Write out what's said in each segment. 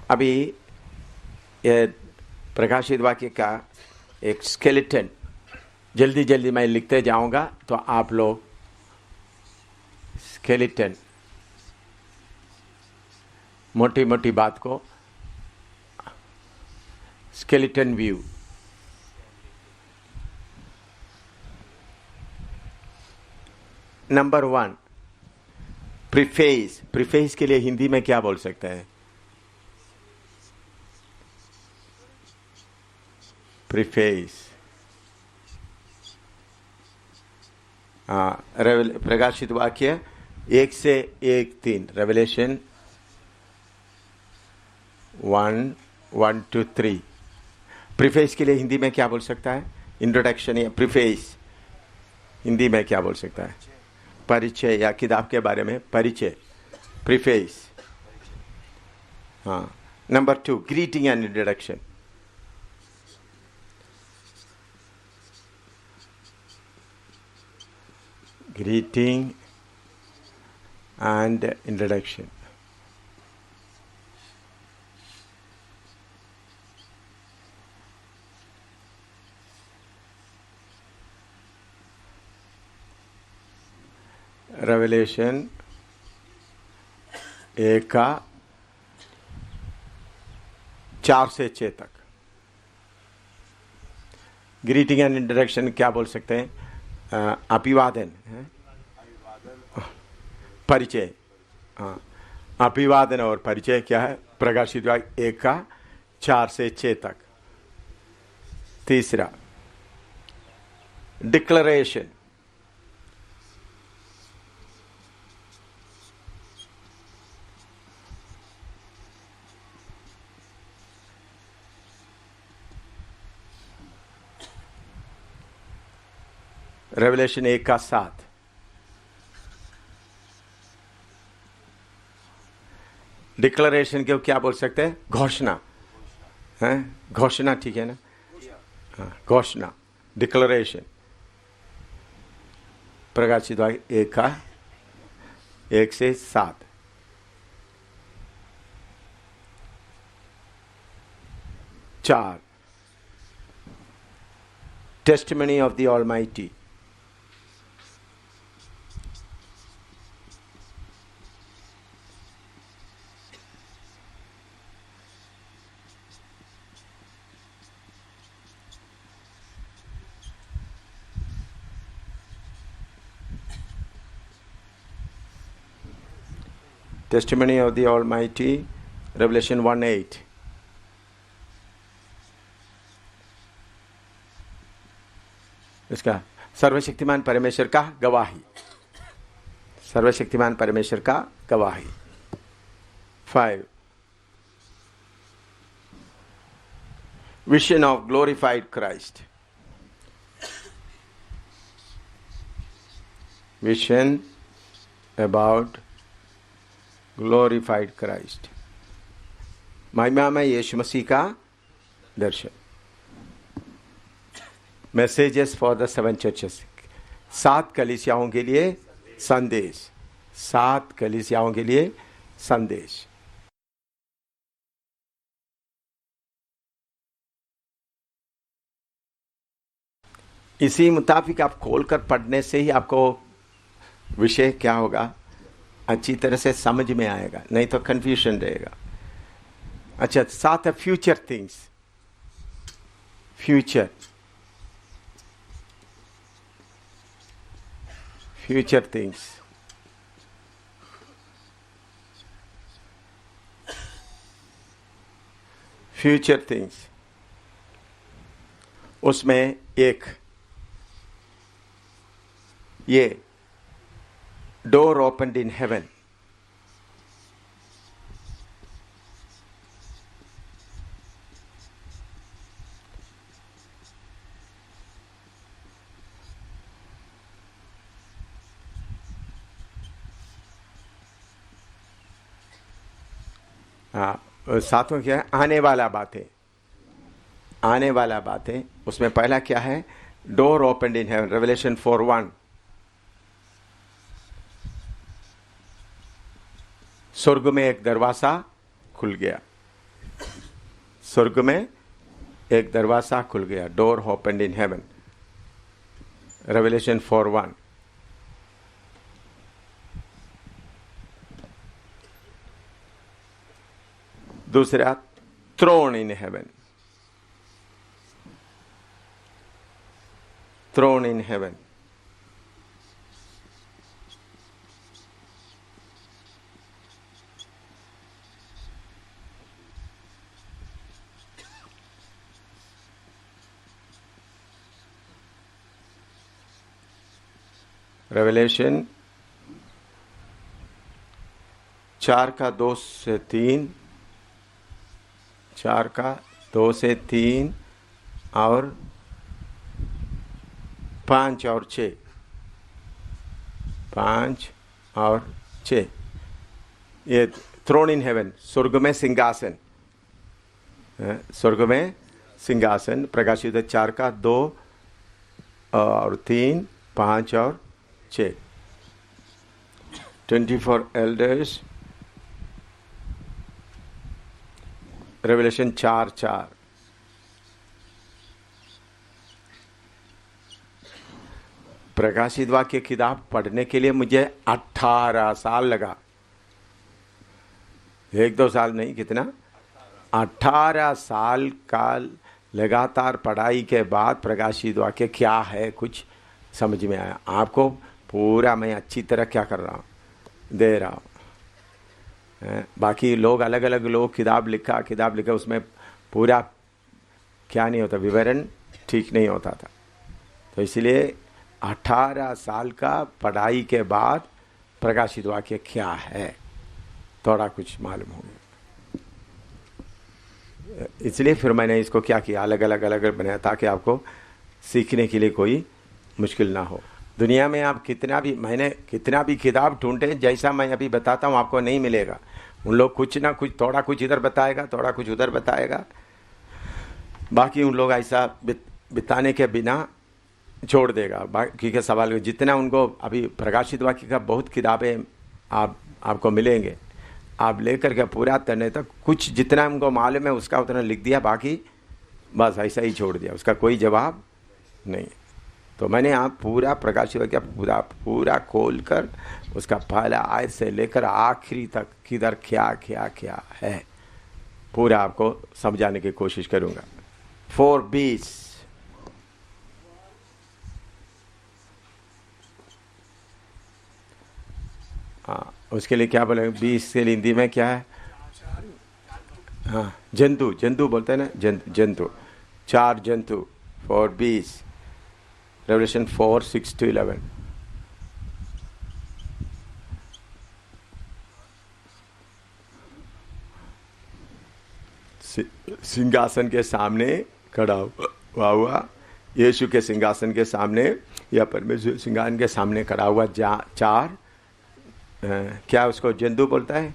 अभी ये प्रकाशित वाक्य का एक स्केलेटन जल्दी जल्दी मैं लिखते जाऊंगा, तो आप लोग स्केलेटन मोटी मोटी बात को skeleton view. Number 1, preface. Preface के लिए हिंदी में क्या बोल सकते हैं? प्रीफेस। प्रकाशित वाक्य 1 से 1-3, रेवलेशन 1:1-3। प्रीफेस के लिए हिंदी में क्या बोल सकता है? इंट्रोडक्शन या प्रीफेस हिंदी में क्या बोल सकता है? परिचय या किताब के बारे में परिचय, प्रीफेस। हाँ। Number 2, greeting and introduction. Greeting and introduction. Revelation 1:4 से 6 तक। ग्रीटिंग एंड इंट्रोडक्शन क्या बोल सकते हैं? अभिवादन है, परिचय। हाँ, अभिवादन और परिचय क्या है? प्रकाशित वाक्य 1:4 से 6 तक। तीसरा, डिक्लेरेशन। रेवलेशन 1:7। डिक्लेरेशन के क्या बोल सकते हैं? घोषणा है, घोषणा, ठीक है ना? हाँ, घोषणा, डिक्लेरेशन। प्रकाशित वाक्य 1 से 7। चार, testimony of the almighty. Testimony of the Almighty, Revelation 1:8। इसका सर्वशक्तिमान परमेश्वर का गवाही, सर्वशक्तिमान परमेश्वर का गवाही। 5, vision of glorified Christ. Vision about glorified Christ, महिमामय यीशु मसीह का दर्शन। मैसेजेस फॉर द 7 चर्चेस, 7 कलीसियाओं के लिए संदेश, 7 कलीसियाओं के लिए संदेश। इसी मुताबिक आप खोलकर पढ़ने से ही आपको विषय क्या होगा, अच्छी तरह से समझ में आएगा, नहीं तो कंफ्यूजन रहेगा। अच्छा, 7 है future things. Future, future things. Future things, उसमें एक ये डोर ओपनड इन हेवन। हाँ, सातों क्या है? आने वाला बातें, आने वाला बातें। उसमें पहला क्या है? Door opened in heaven, Revelation 4:1। स्वर्ग में एक दरवाजा खुल गया। स्वर्ग में एक दरवाजा खुल गया, door opened in heaven, Revelation 4:1। दूसरा, throne in heaven, throne in heaven. Revelation 4:2-3, 4:2-3 और 5 और 6, 5 और 6। ये थ्रोन इन हेवन, स्वर्ग में सिंहासन, स्वर्ग में सिंहासन। प्रकाशित 4:2 और 3, 5 और 6। 24 एल्डर्स, रेवलेशन 4:4। प्रकाशित वाक्य किताब पढ़ने के लिए मुझे 18 साल लगा, 1-2 साल नहीं, कितना, 18 साल का लगातार पढ़ाई के बाद प्रकाशित वाक्य क्या है कुछ समझ में आया। आपको पूरा मैं अच्छी तरह क्या कर रहा हूँ, दे रहा हूँ। बाकी लोग अलग अलग लोग किताब लिखा, उसमें पूरा क्या नहीं होता, विवरण ठीक नहीं होता था। तो इसलिए 18 साल का पढ़ाई के बाद प्रकाशित वाक्य क्या है थोड़ा कुछ मालूम हो गया। इसलिए फिर मैंने इसको क्या किया, अलग अलग बनाया ताकि आपको सीखने के लिए कोई मुश्किल ना हो। दुनिया में आप मैंने कितना भी किताब ढूंढे, जैसा मैं अभी बताता हूँ आपको नहीं मिलेगा। उन लोग कुछ ना कुछ, थोड़ा कुछ इधर बताएगा, थोड़ा कुछ उधर बताएगा, बाकी उन लोग ऐसा बिताने के बिना छोड़ देगा। बाकी के सवाल जितना उनको अभी प्रकाशित वाक्य का बहुत किताबें आपको मिलेंगे, आप लेकर के पूरा करने तक कुछ जितना उनको मालूम है उसका उतना लिख दिया, बाकी बस ऐसा ही छोड़ दिया, उसका कोई जवाब नहीं। तो मैंने आप पूरा प्रकाशित वाक्य पूरा खोल कर उसका पहला आयत से लेकर आखिरी तक किधर क्या क्या क्या है पूरा आपको समझाने की कोशिश करूँगा। 4:20 हाँ, उसके लिए क्या बोलेंगे? 20 के लिए हिंदी में क्या है? हाँ, जंतु बोलते हैं ना, जंतु, 4 जंतु। 4:20, रेवलेशन 4:6-11। सिंहासन के सामने खड़ा हुआ, यीशु के सिंहासन के सामने या परमेश्वर सिंहासन के सामने खड़ा हुआ 4 क्या उसको जंतु बोलता है?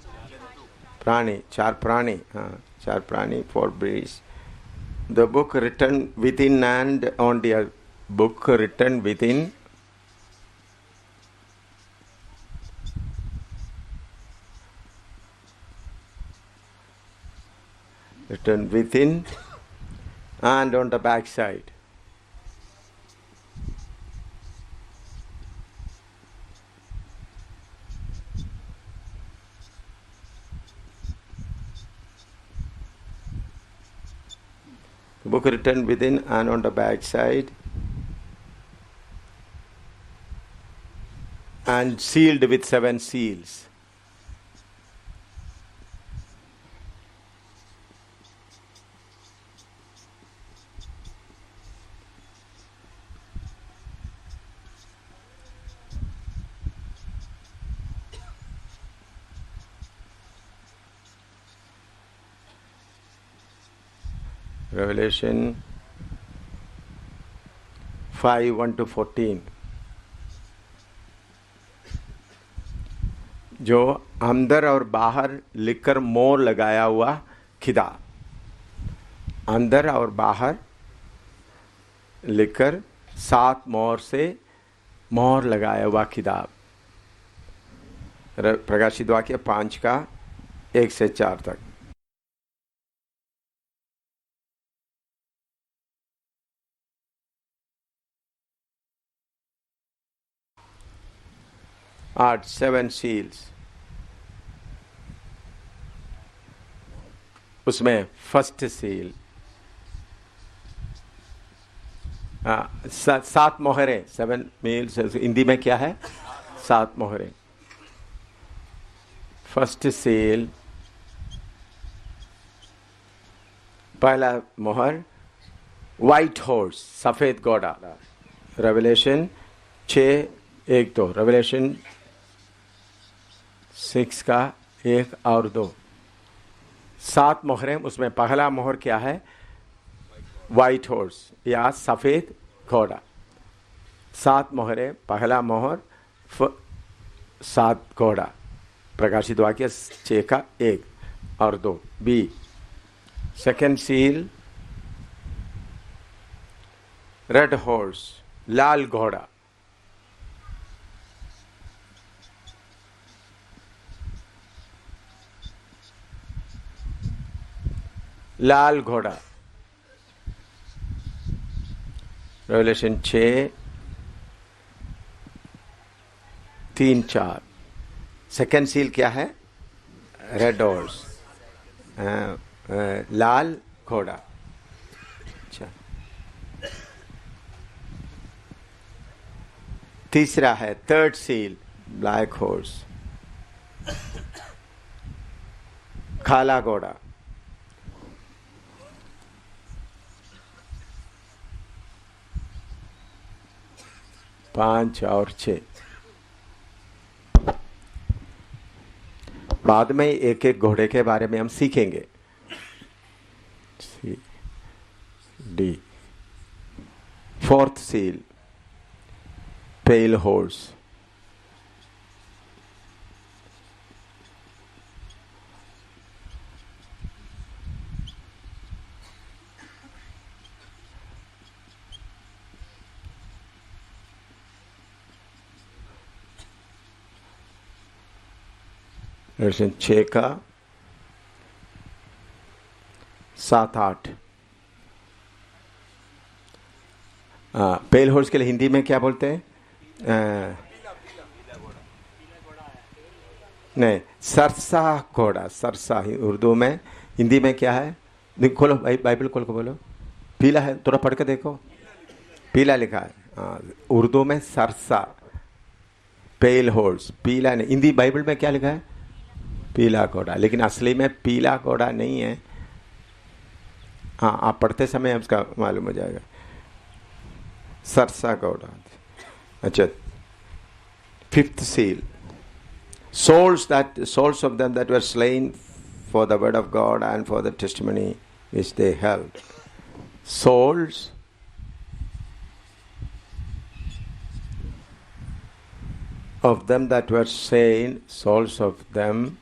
प्राणी, 4 प्राणी, हाँ 4 प्राणी। 4:20, the book written within and on the book written within and on the back side. The book written within and on the back side and sealed with 7 seals. Revelation 5:1-14, जो अंदर और बाहर लिखकर मोहर लगाया हुआ किताब, अंदर और बाहर लिखकर 7 मोहर से मोहर लगाया हुआ किताब। प्रकाशित वाक्य 5 का 1 से 4 तक। 8 7 सील्स। उसमें फर्स्ट सील, 7 मोहरें, 7 मील्स हिंदी में क्या है? 7 मोहरें। फर्स्ट सील, पहला मोहर, व्हाइट हॉर्स, सफेद घोड़ा। रेवलेशन 6 1 2, रेवलेशन 6 का 1 और 2, 7 मोहरें। उसमें पहला मोहर क्या है? व्हाइट हॉर्स या सफेद घोड़ा। 7 मोहरें, पहला मोहर 7 घोड़ा। प्रकाशित वाक्य 6 का 1 और 2। B second seal, red horse, लाल घोड़ा। लाल घोड़ा। रेवलेशन 6 3 4। सेकेंड सील क्या है? रेड हॉर्स, लाल घोड़ा। अच्छा, तीसरा है थर्ड सील, ब्लैक हॉर्स, काला घोड़ा। 5 और 6। बाद में एक एक घोड़े के बारे में हम सीखेंगे। सी डी फोर्थ सील, पेल हॉर्स, रेवलेशन 6 का 7 8। पेल हॉर्स के लिए हिंदी में क्या बोलते हैं? नहीं, सरसा घोड़ा। सरसा उर्दू में, हिंदी में क्या है? खोलो भाई, बाइबल खोल को बोलो। पीला है, थोड़ा पढ़ के देखो, पीला लिखा है। उर्दू में सरसा, पेल हॉर्स, पीला नहीं। हिंदी बाइबल में क्या लिखा है? पीला घोड़ा, लेकिन असली में पीला घोड़ा नहीं है। हाँ, आप पढ़ते समय उसका मालूम हो जाएगा। सरसा घोड़ा। अच्छा, fifth seal, souls of them that were slain for the word of God and for the testimony which they held. Souls of them that were slain, souls of them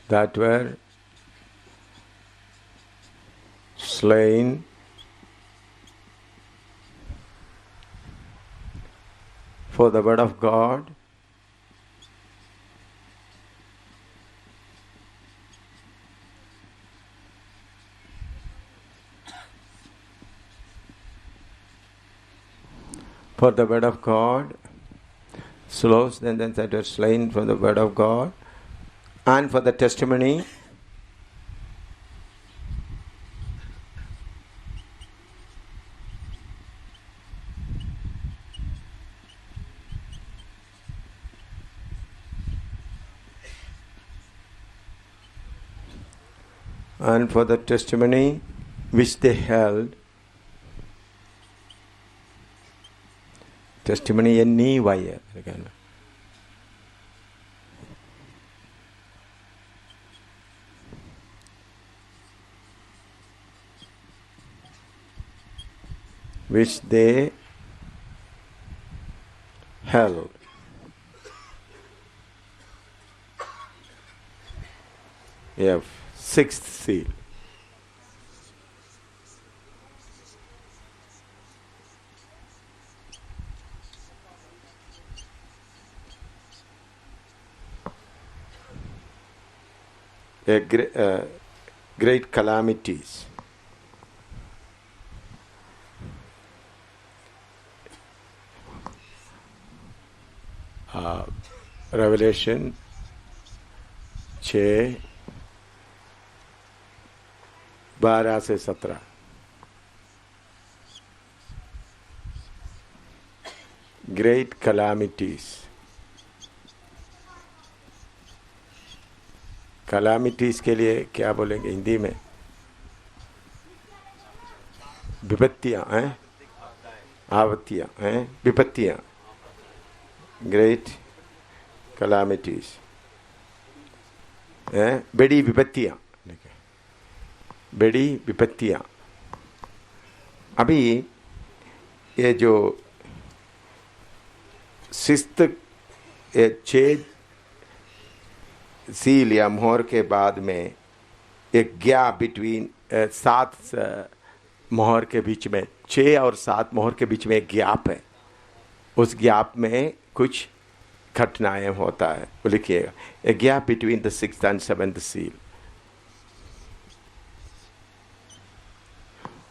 that were slain for the word of God for the word of God, souls then that were slain for the word of God and for the testimony and for the testimony which they held. Testimony NEY again. Which they held. Yeah, sixth seal. Great calamities. Revelation 6:12 से 17। Great calamities. Calamities के लिए क्या बोलेंगे हिंदी में? विपत्तियां हैं, आवतियां हैं, विपत्तियां। Great calamities हैं, बड़ी विपत्तियां, बड़ी विपत्तियां। अभी ये जो सिस्त 6 सील या मोहर के बाद में एक गैप बिटवीन 7 मोहर के बीच में, 6 और 7 मोहर के बीच में एक गैप है। उस गैप में कुछ घटनाएं होता है, वो लिखिएगा। A gap between the 6th and 7th seal.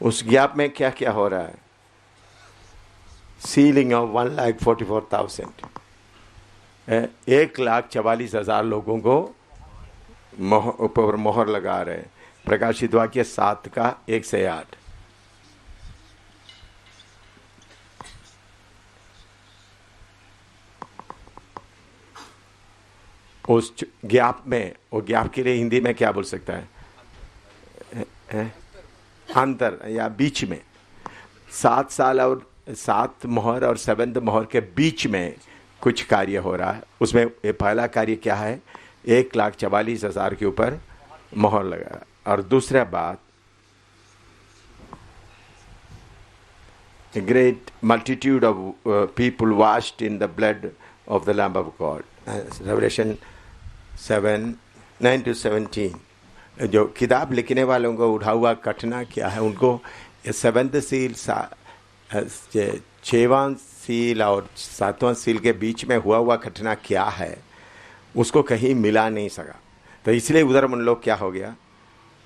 उस गैप में क्या क्या हो रहा है? सीलिंग ऑफ 1,44,000, 1,44,000 लोगों को ऊपर मोहर लगा रहे हैं। प्रकाशित वाक्य 7 का 1 से 8। उस गैप में, वो गैप के लिए हिंदी में क्या बोल सकता है? अंतर या बीच में। 7 साल और 7 मोहर और 7th मोहर के बीच में कुछ कार्य हो रहा है। उसमें ये पहला कार्य क्या है? 1,44,000 के ऊपर मोहर लगा। और दूसरा बात, a great multitude of people washed in the blood of the Lamb of God. Revelation 7:9-17। जो किताब लिखने वालों को उठा हुआ घटना क्या है? उनको 7th सील, 6वां सील और 7वां सील के बीच में हुआ घटना क्या है, उसको कहीं मिला नहीं सका। तो इसलिए उधर उन लोग क्या हो गया?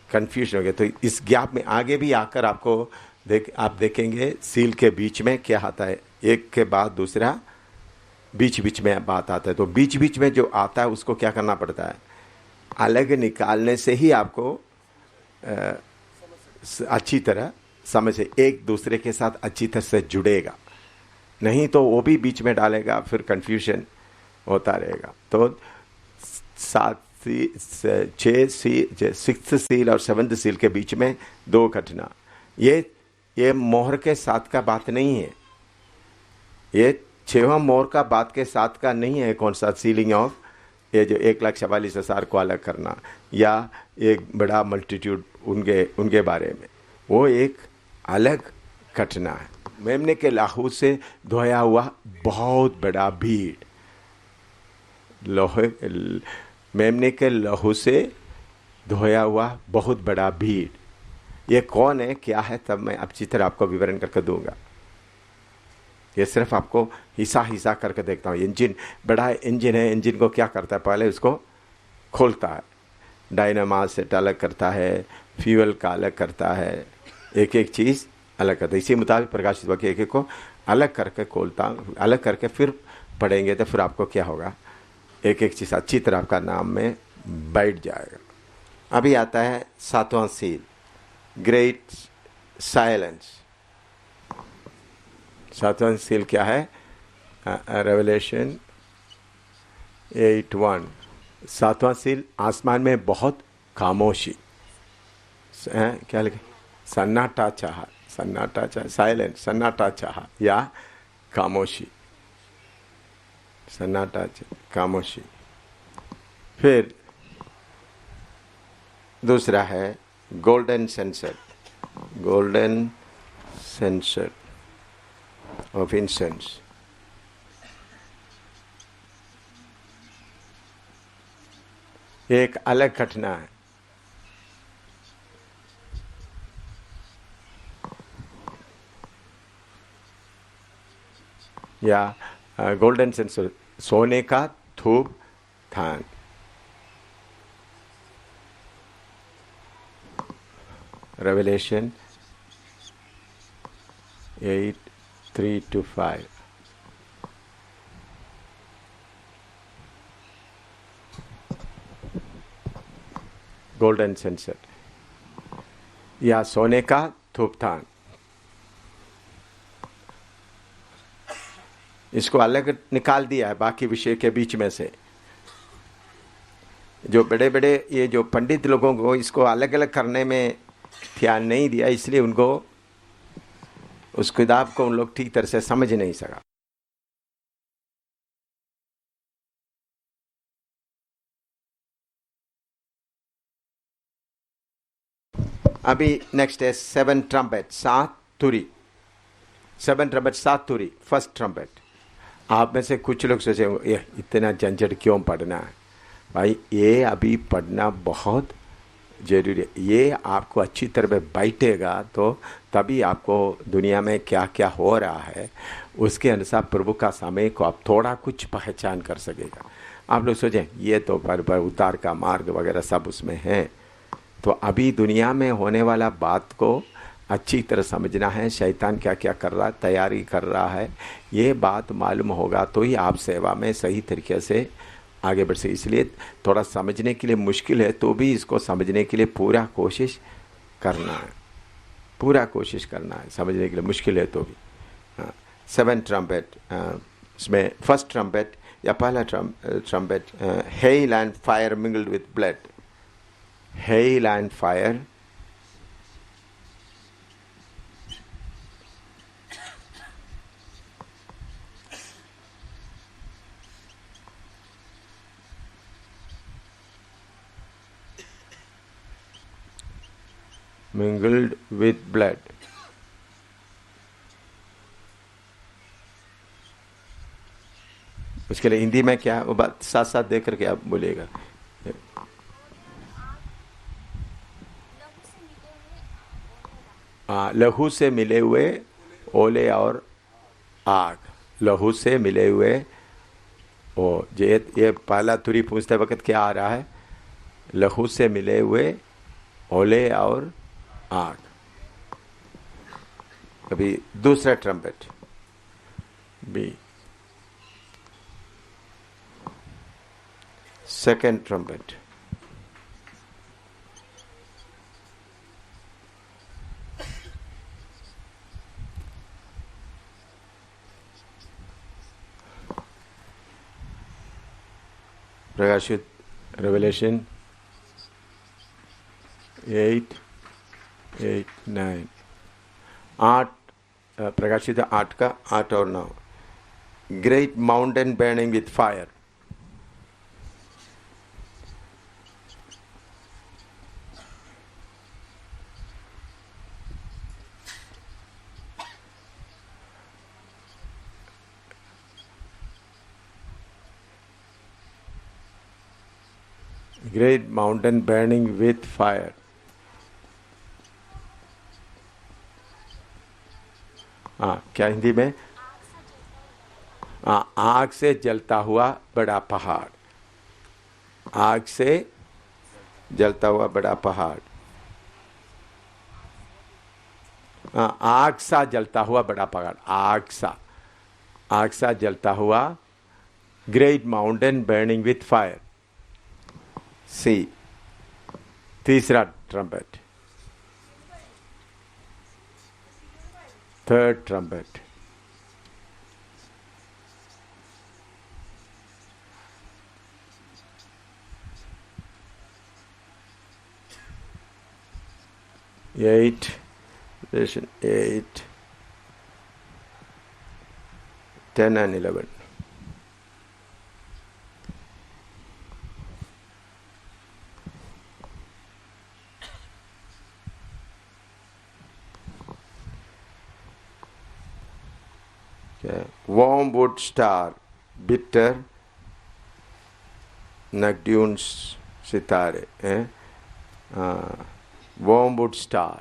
कंफ्यूज हो गया। तो इस गैप में आगे भी आकर आपको आप देखेंगे सील के बीच में क्या आता है, एक के बाद दूसरा बीच बीच में बात आता है। तो बीच बीच में जो आता है उसको क्या करना पड़ता है? अलग निकालने से ही आपको अच्छी तरह समझ, एक दूसरे के साथ अच्छी तरह से जुड़ेगा। नहीं तो वो भी बीच में डालेगा, फिर कंफ्यूजन होता रहेगा। तो 6th सील और 7th सील के बीच में 2 घटना। ये मोहर के साथ का बात नहीं है, ये 6वां मोहर का बात के साथ का नहीं है। कौन सा? सीलिंग ऑफ, ये जो 1,44,000 को अलग करना या एक बड़ा मल्टीट्यूड उनके बारे में, वो एक अलग घटना है। मेमने के लहू से धोया हुआ बहुत बड़ा भीड़, मेमने के लहू से धोया हुआ बहुत बड़ा भीड़, ये कौन है, क्या है? तब मैं अच्छी तरह आपको विवरण करके दूंगा। ये सिर्फ आपको हिस्सा करके देखता हूँ। इंजन, बड़ा इंजन है, इंजन को क्या करता है? पहले उसको खोलता है, डायनामा से अलग करता है, फ्यूल का अलग करता है, एक एक चीज़ अलग करता है। इसी मुताबिक प्रकाशित वाक्य एक एक को अलग करके खोलता, अलग करके फिर पढ़ेंगे तो फिर आपको क्या होगा? एक एक चीज़ अच्छी तरह आपका नाम में बैठ जाएगा। अभी आता है 7वां सील, ग्रेट साइलेंस। 7वां सील क्या है? रेवलेशन 8:1। 7वां सील, आसमान में बहुत खामोशी, क्या लिखे? सन्नाटा चाहा, साइलेंट, सन्नाटा चाहा या खामोशी, सन्नाटा, खामोशी। फिर दूसरा है golden sensor, golden sensor of incense. एक अलग घटना है। या गोल्डन सेंसर, सोने का धूप थान। रेवलेशन 8:3-5। गोल्डन सेंसर, या सोने का धूपदान। इसको अलग निकाल दिया है बाकी विषय के बीच में से। जो बड़े बड़े ये जो पंडित लोगों को इसको अलग अलग करने में ध्यान नहीं दिया, इसलिए उनको उस किताब को उन लोग ठीक तरह से समझ नहीं सका। अभी नेक्स्ट है 7 ट्रम्पेट, 7 तुरी। 7 ट्रम्पेट, 7 तुरी, फर्स्ट ट्रम्पेट। आप में से कुछ लोग सोचे ये इतना झंझट क्यों पढ़ना है भाई? ये अभी पढ़ना बहुत जरूरी है। ये आपको अच्छी तरह बैठेगा तो तभी आपको दुनिया में क्या क्या हो रहा है उसके अनुसार प्रभु का समय को आप थोड़ा कुछ पहचान कर सकेगा। आप लोग सोचें ये तो पर उतार का मार्ग वगैरह सब उसमें है, तो अभी दुनिया में होने वाला बात को अच्छी तरह समझना है। शैतान क्या क्या कर रहा है, तैयारी कर रहा है, ये बात मालूम होगा तो ही आप सेवा में सही तरीके से आगे बढ़ सके। इसलिए थोड़ा समझने के लिए मुश्किल है तो भी इसको समझने के लिए पूरा कोशिश करना है, पूरा कोशिश करना है समझने के लिए, मुश्किल है तो भी। 7 ट्रम्पेट, इसमें फर्स्ट ट्रम्पेट या पहला trumpet, hello and fire mingled with blood. Hello and fire, mingled with blood। उसके लिए हिंदी में क्या है वो बात साथ साथ देख करके आप बोलिएगा। लहू से मिले हुए ओले और आग। लहू से मिले हुए ओ ये पहला तुरी पूछते वक्त क्या आ रहा है? लहू से मिले हुए ओले और आग। अभी दूसरा ट्रम्पेट बी, सेकेंड ट्रम्पेट, प्रकाशित रेवलेशन 8, 9, 8, प्रकाशित 8 का 8 और 9। Great mountain burning with fire. Great mountain burning with fire. क्या हिंदी में? आग से जलता हुआ बड़ा पहाड़। आग से जलता हुआ बड़ा पहाड़। आग सा जलता हुआ बड़ा पहाड़। आग सा जलता हुआ, great mountain burning with fire. C, तीसरा trumpet, third trumpet. Eight, 10 and 11। Wormwood star, bitter nocturne सितारे, wormwood star।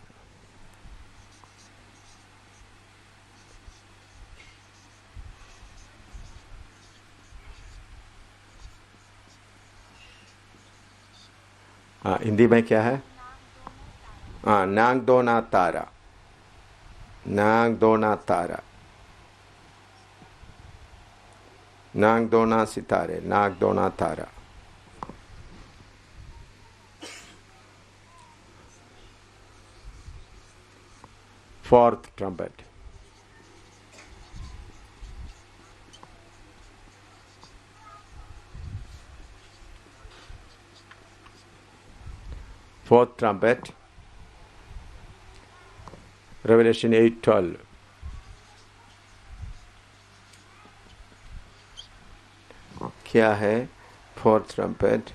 हिंदी में क्या है? नागदोना तारा। नागदोना तारा, नागदोना सितारे, नागदोना तारा। fourth trumpet. Fourth trumpet, Revelation 8:12. क्या है fourth trumpet?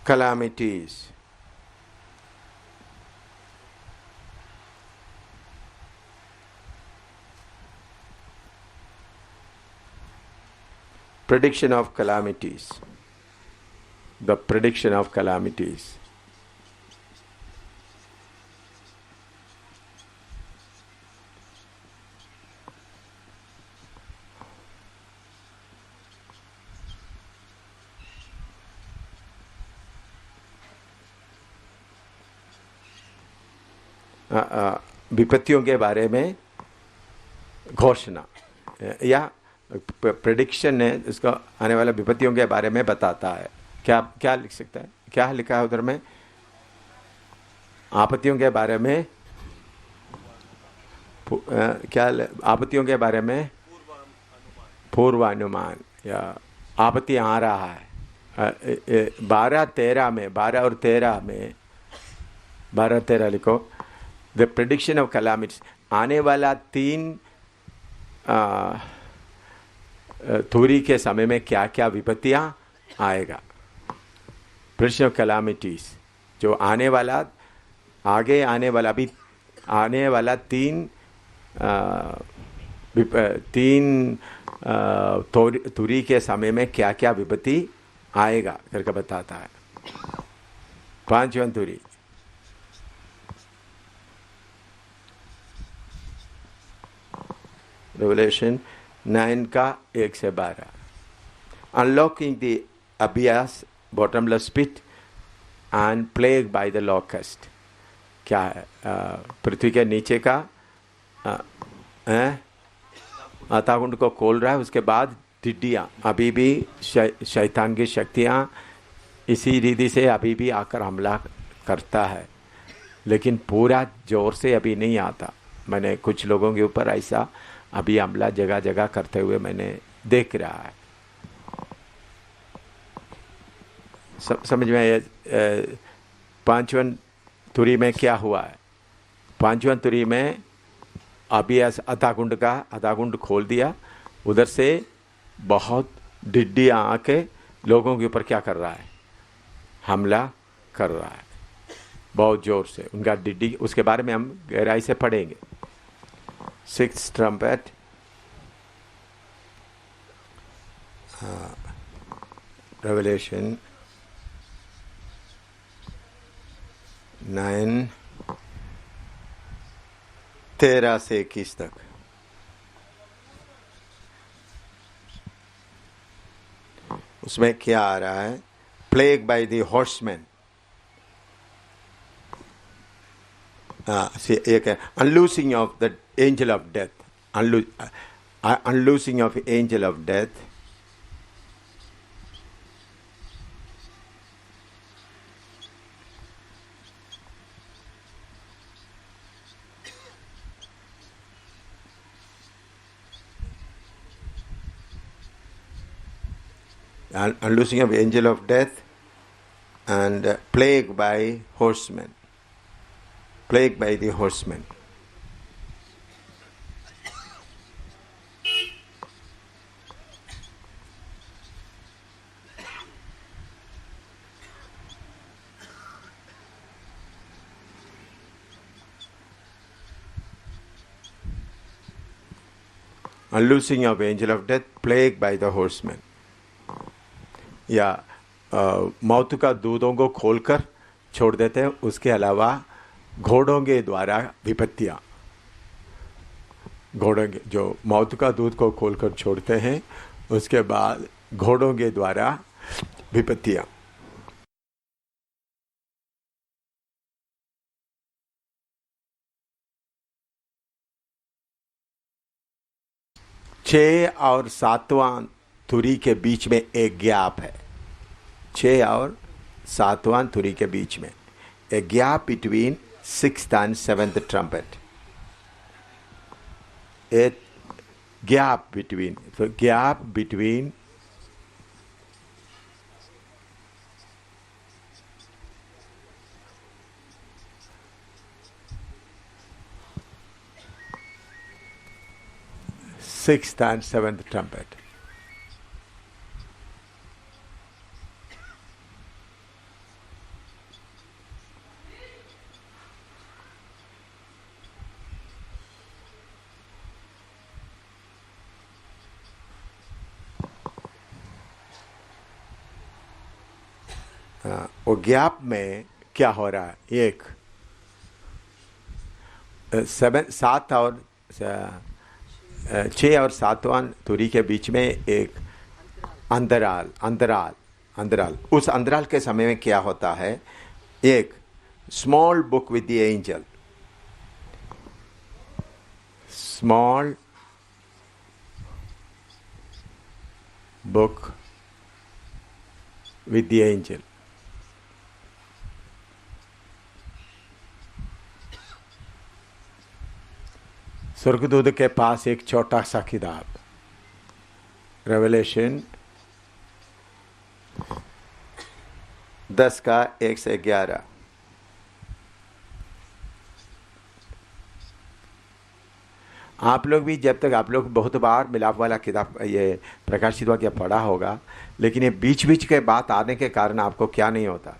Calamities. Prediction of calamities. The prediction of calamities. विपत्तियों के बारे में घोषणा या प्रेडिक्शन है, इसको आने वाले विपत्तियों के बारे में बताता है। क्या क्या लिख सकता है? क्या लिखा है उधर में? आपत्तियों के बारे में क्या? आपत्तियों के बारे में पूर्वानुमान या आपत्ति आ रहा है। 12-13 में 12 और 13 में 12-13 लिखो। द प्रेडिक्शन ऑफ कैलामिटीज, आने वाला 3 तुरी के समय में क्या क्या विपत्तियां आएगा। प्रेडिक्शन ऑफ कैलामिटीज, जो आने वाला, आगे आने वाला, भी आने वाला 3 तुरी के समय में क्या क्या विपत्ति आएगा करके बताता है। 5वां तुरी, Revelation 9 का 1 से 12। Unlocking the abyss, bottomless pit and plagued by the locust. क्या है? पृथ्वी के नीचे का अताकुंड को खोल रहा है। उसके बाद टिड्डियाँ, अभी भी शैतान की शक्तियाँ इसी रीति से अभी भी आकर हमला करता है, लेकिन पूरा जोर से अभी नहीं आता। मैंने कुछ लोगों के ऊपर ऐसा अभी हमला जगह जगह करते हुए मैंने देख रहा है। समझ में 5वां तुरी में क्या हुआ है? 5वां तुरी में अभी अताकुंड खोल दिया। उधर से बहुत टिड्डियाँ आके लोगों के ऊपर क्या कर रहा है? हमला कर रहा है बहुत जोर से। उनका टिड्डी, उसके बारे में हम गहराई से पढ़ेंगे। 6th trumpet, Revelation 9 13 से 21 तक। उसमें क्या आ रहा है? Plague by the horseman. एक है unloosing of the angel of death, unloosing of angel of death, unloosing of angel of death, and plague by horsemen, plague by the horsemen. Unloosing of angel of death, plagued by the horsemen. या मौत का दूतों को खोलकर छोड़ देते हैं। उसके अलावा घोड़ों के द्वारा विपत्तियाँ, घोड़ों के जो मौत का दूत को खोलकर छोड़ते हैं, उसके बाद घोड़ों के द्वारा विपत्तियाँ। छः और 7वां तुरी के बीच में एक गैप है। 6 और 7वां तुरी के बीच में एक gap between sixth and seventh trumpet. A gap between, so gap between sixth and seventh trumpet. वो गैप में क्या हो रहा है? एक सात और 6 और 7वां तुरी के बीच में एक अंतराल। उस अंतराल के समय में क्या होता है? एक small book with the angel, small book with the angel. स्वर्गदूत के पास एक छोटा सा किताब, रेवलेशन 10 का 1 से 11। आप लोग भी, जब तक आप लोग बहुत बार मिलाप वाला किताब ये प्रकाशित वाक्य पढ़ा होगा, लेकिन ये बीच बीच के बात आने के कारण आपको क्या नहीं होता,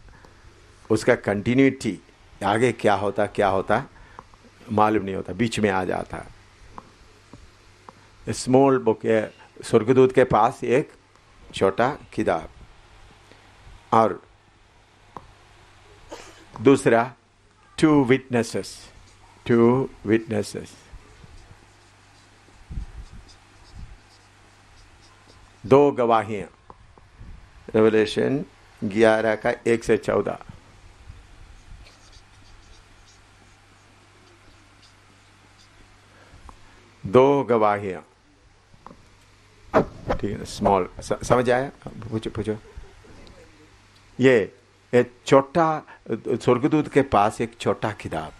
उसका कंटिन्यूटी आगे क्या होता मालूम नहीं होता, बीच में आ जाता है। स्मॉल बुक, स्वर्गदूत के पास एक छोटा किताब। और दूसरा टू विटनेसेस, दो गवाहियां। रेवलेशन 11 का 1 से 14। दो गवाहियां, ठीक है, स्मॉल, समझ आया? पूछो। ये छोटा, स्वर्गदूत के पास एक छोटा किताब।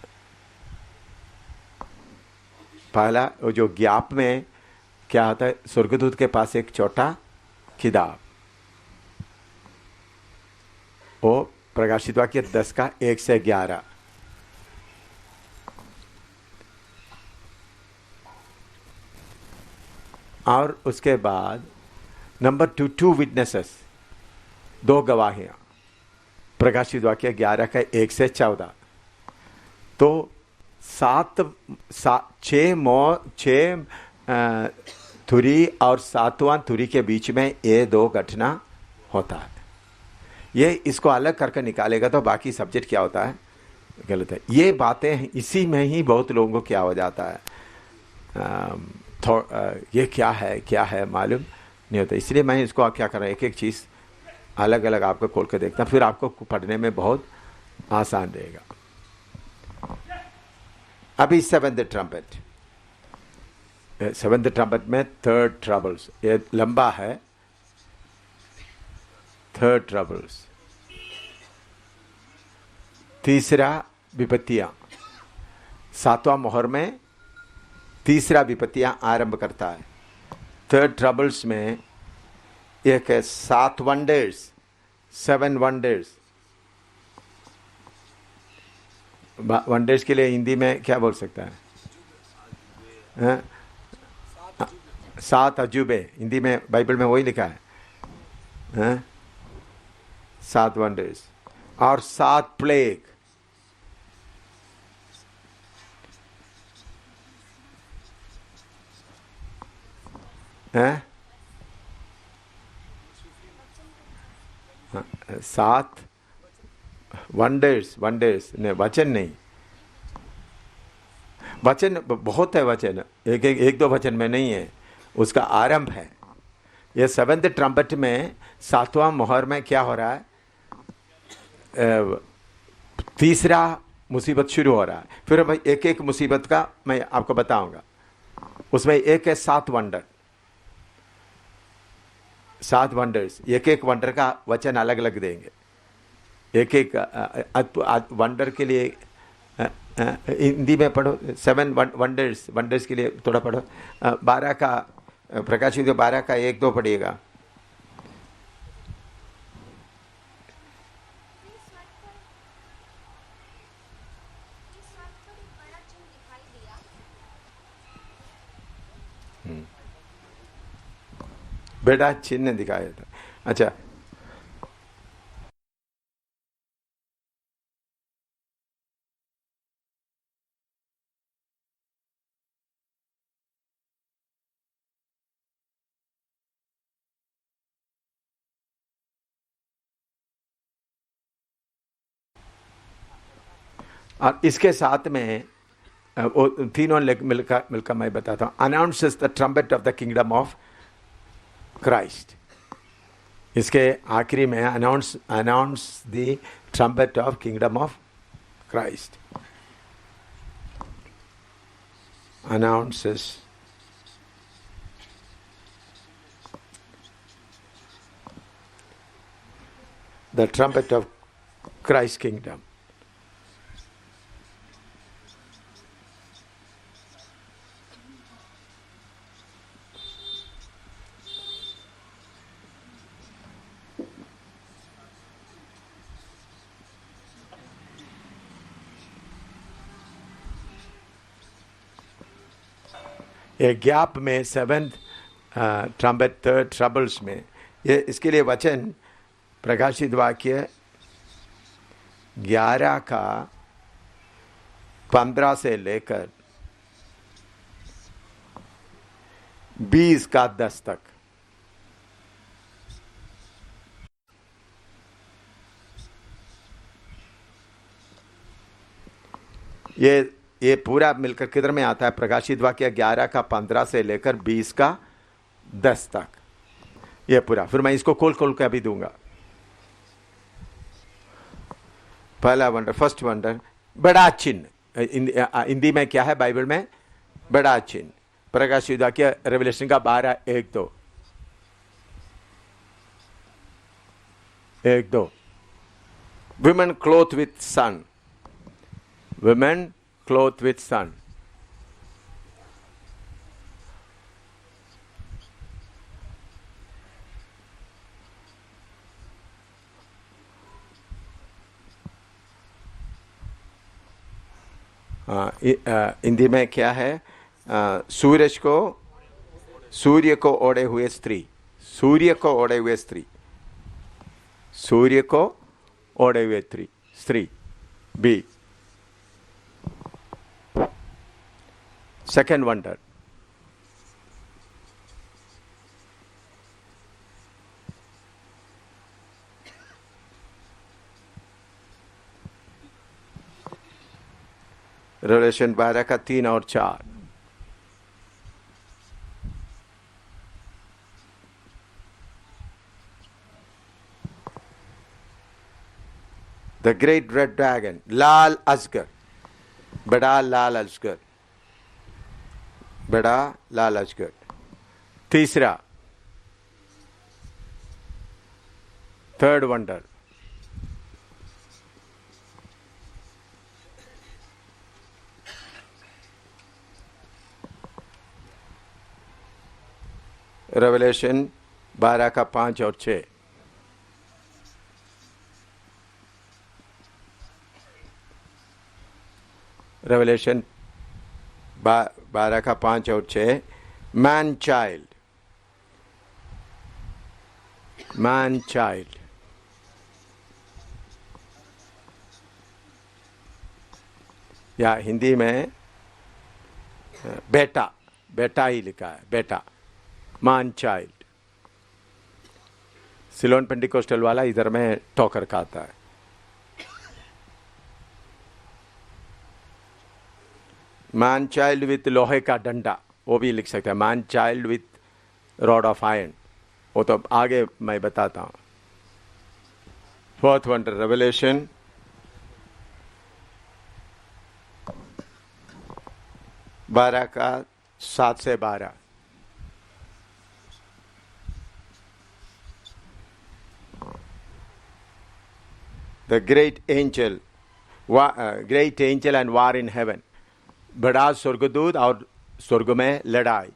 पहला जो ज्ञाप में क्या होता है, स्वर्गदूत के पास एक छोटा किताब, वो प्रकाशित वाक्य 10 का 1 से 11। और उसके बाद नंबर 2 टू विटनेसेस, दो गवाहियां, प्रकाशित वाक्य 11 का 1 से 14। तो 6 तुरी और 7वां तुरी के बीच में ये दो घटना होता है। ये इसको अलग करके निकालेगा तो बाकी सब्जेक्ट क्या होता है? गलत है। ये बातें इसी में ही बहुत लोगों को क्या हो जाता है, ये क्या है मालूम नहीं होता। इसलिए मैं इसको क्या कर रहा हूँ, एक चीज़ अलग अलग आपको खोल के देखता, फिर आपको पढ़ने में बहुत आसान रहेगा। अभी सेवेंथ ट्रम्पेट में थर्ड ट्रबल्स, ये लंबा है। थर्ड ट्रबल्स, तीसरा विपत्तियां, 7वां मोहर में तीसरा विपत्तियां आरंभ करता है। थर्ड ट्रबल्स में एक है 7 वंडर्स, 7 वंडर्स। वंडर्स के लिए हिंदी में क्या बोल सकता है? 7 अजूबे, हिंदी में बाइबल में वही लिखा है, 7 वंडर्स। और 7 प्लेग, हैं? 7 वंडर्स नहीं, वचन नहीं, वचन बहुत है, वचन एक दो वचन में नहीं है, उसका आरंभ है। ये सेवेंथ ट्रम्पेट में 7वां मोहर में क्या हो रहा है? तीसरा मुसीबत शुरू हो रहा है। फिर भाई एक मुसीबत का मैं आपको बताऊंगा। उसमें एक है 7 वंडर, 7 वंडर्स। एक वंडर का वचन अलग अलग देंगे। एक वंडर के लिए हिंदी में पढ़ो 7 वंडर्स, वंडर्स के लिए थोड़ा पढ़ो। 12 का प्रकाशित 12 का 1-2 पढ़िएगा। बड़ा चिन्ह दिखाया था। अच्छा, और इसके साथ में वो तीनों मिलकर मिलकर मैं बताता हूँ। Announces the trumpet of the kingdom of Christ. इसके आखिरी में announce the trumpet of kingdom of Christ. Announces the trumpet of Christ's kingdom. ये गैप में 7th ट्रम्पेट 3rd ट्रबल्स में, ये इसके लिए वचन प्रकाशित वाक्य 11 का 15 से लेकर 20 का 10 तक। ये पूरा मिलकर किधर में आता है? प्रकाशित वाक्य 11 का 15 से लेकर 20 का 10 तक, ये पूरा। फिर मैं इसको खोल के अभी दूंगा। पहला वंडर, फर्स्ट वंडर, बड़ा चिन्ह। हिंदी में क्या है बाइबल में? बड़ा चिन्ह। प्रकाशित वाक्य रेवलेशन का 12:1-2 1-2। women clothed with sun, women clothed with sun। Hindi में क्या है? सूर्य को ओढ़े हुए स्त्री, सूर्य को ओढ़े हुए स्त्री, सूर्य को ओढ़े हुए स्त्री। बी सेकेंड वंडर, रेवलेशन 12 का 3 और 4। द ग्रेट रेड ड्रैगन, लाल अजगर, बड़ा लाल अजगर, बड़ा लाल अजगर। तीसरा, थर्ड वंडर, रेवलेशन 12 का 5 और 6। रेवलेशन 12 का 5 और 6। मैन चाइल्ड, मैन चाइल्ड, या हिंदी में बेटा, बेटा ही लिखा है, बेटा, मैन चाइल्ड। सिलोन पेंटिकोस्टल वाला इधर में टोकर का आता है। मैन चाइल्ड विथ लोहे का डंडा, वो भी लिख सकते हैं। Man child with rod of iron, वो तो आगे मैं बताता हूं। फोर्थ वंडर, रेवलेशन 12 का 7 से 12। The great angel great angel and war in heaven, बड़ा स्वर्गदूत और स्वर्ग में लड़ाई.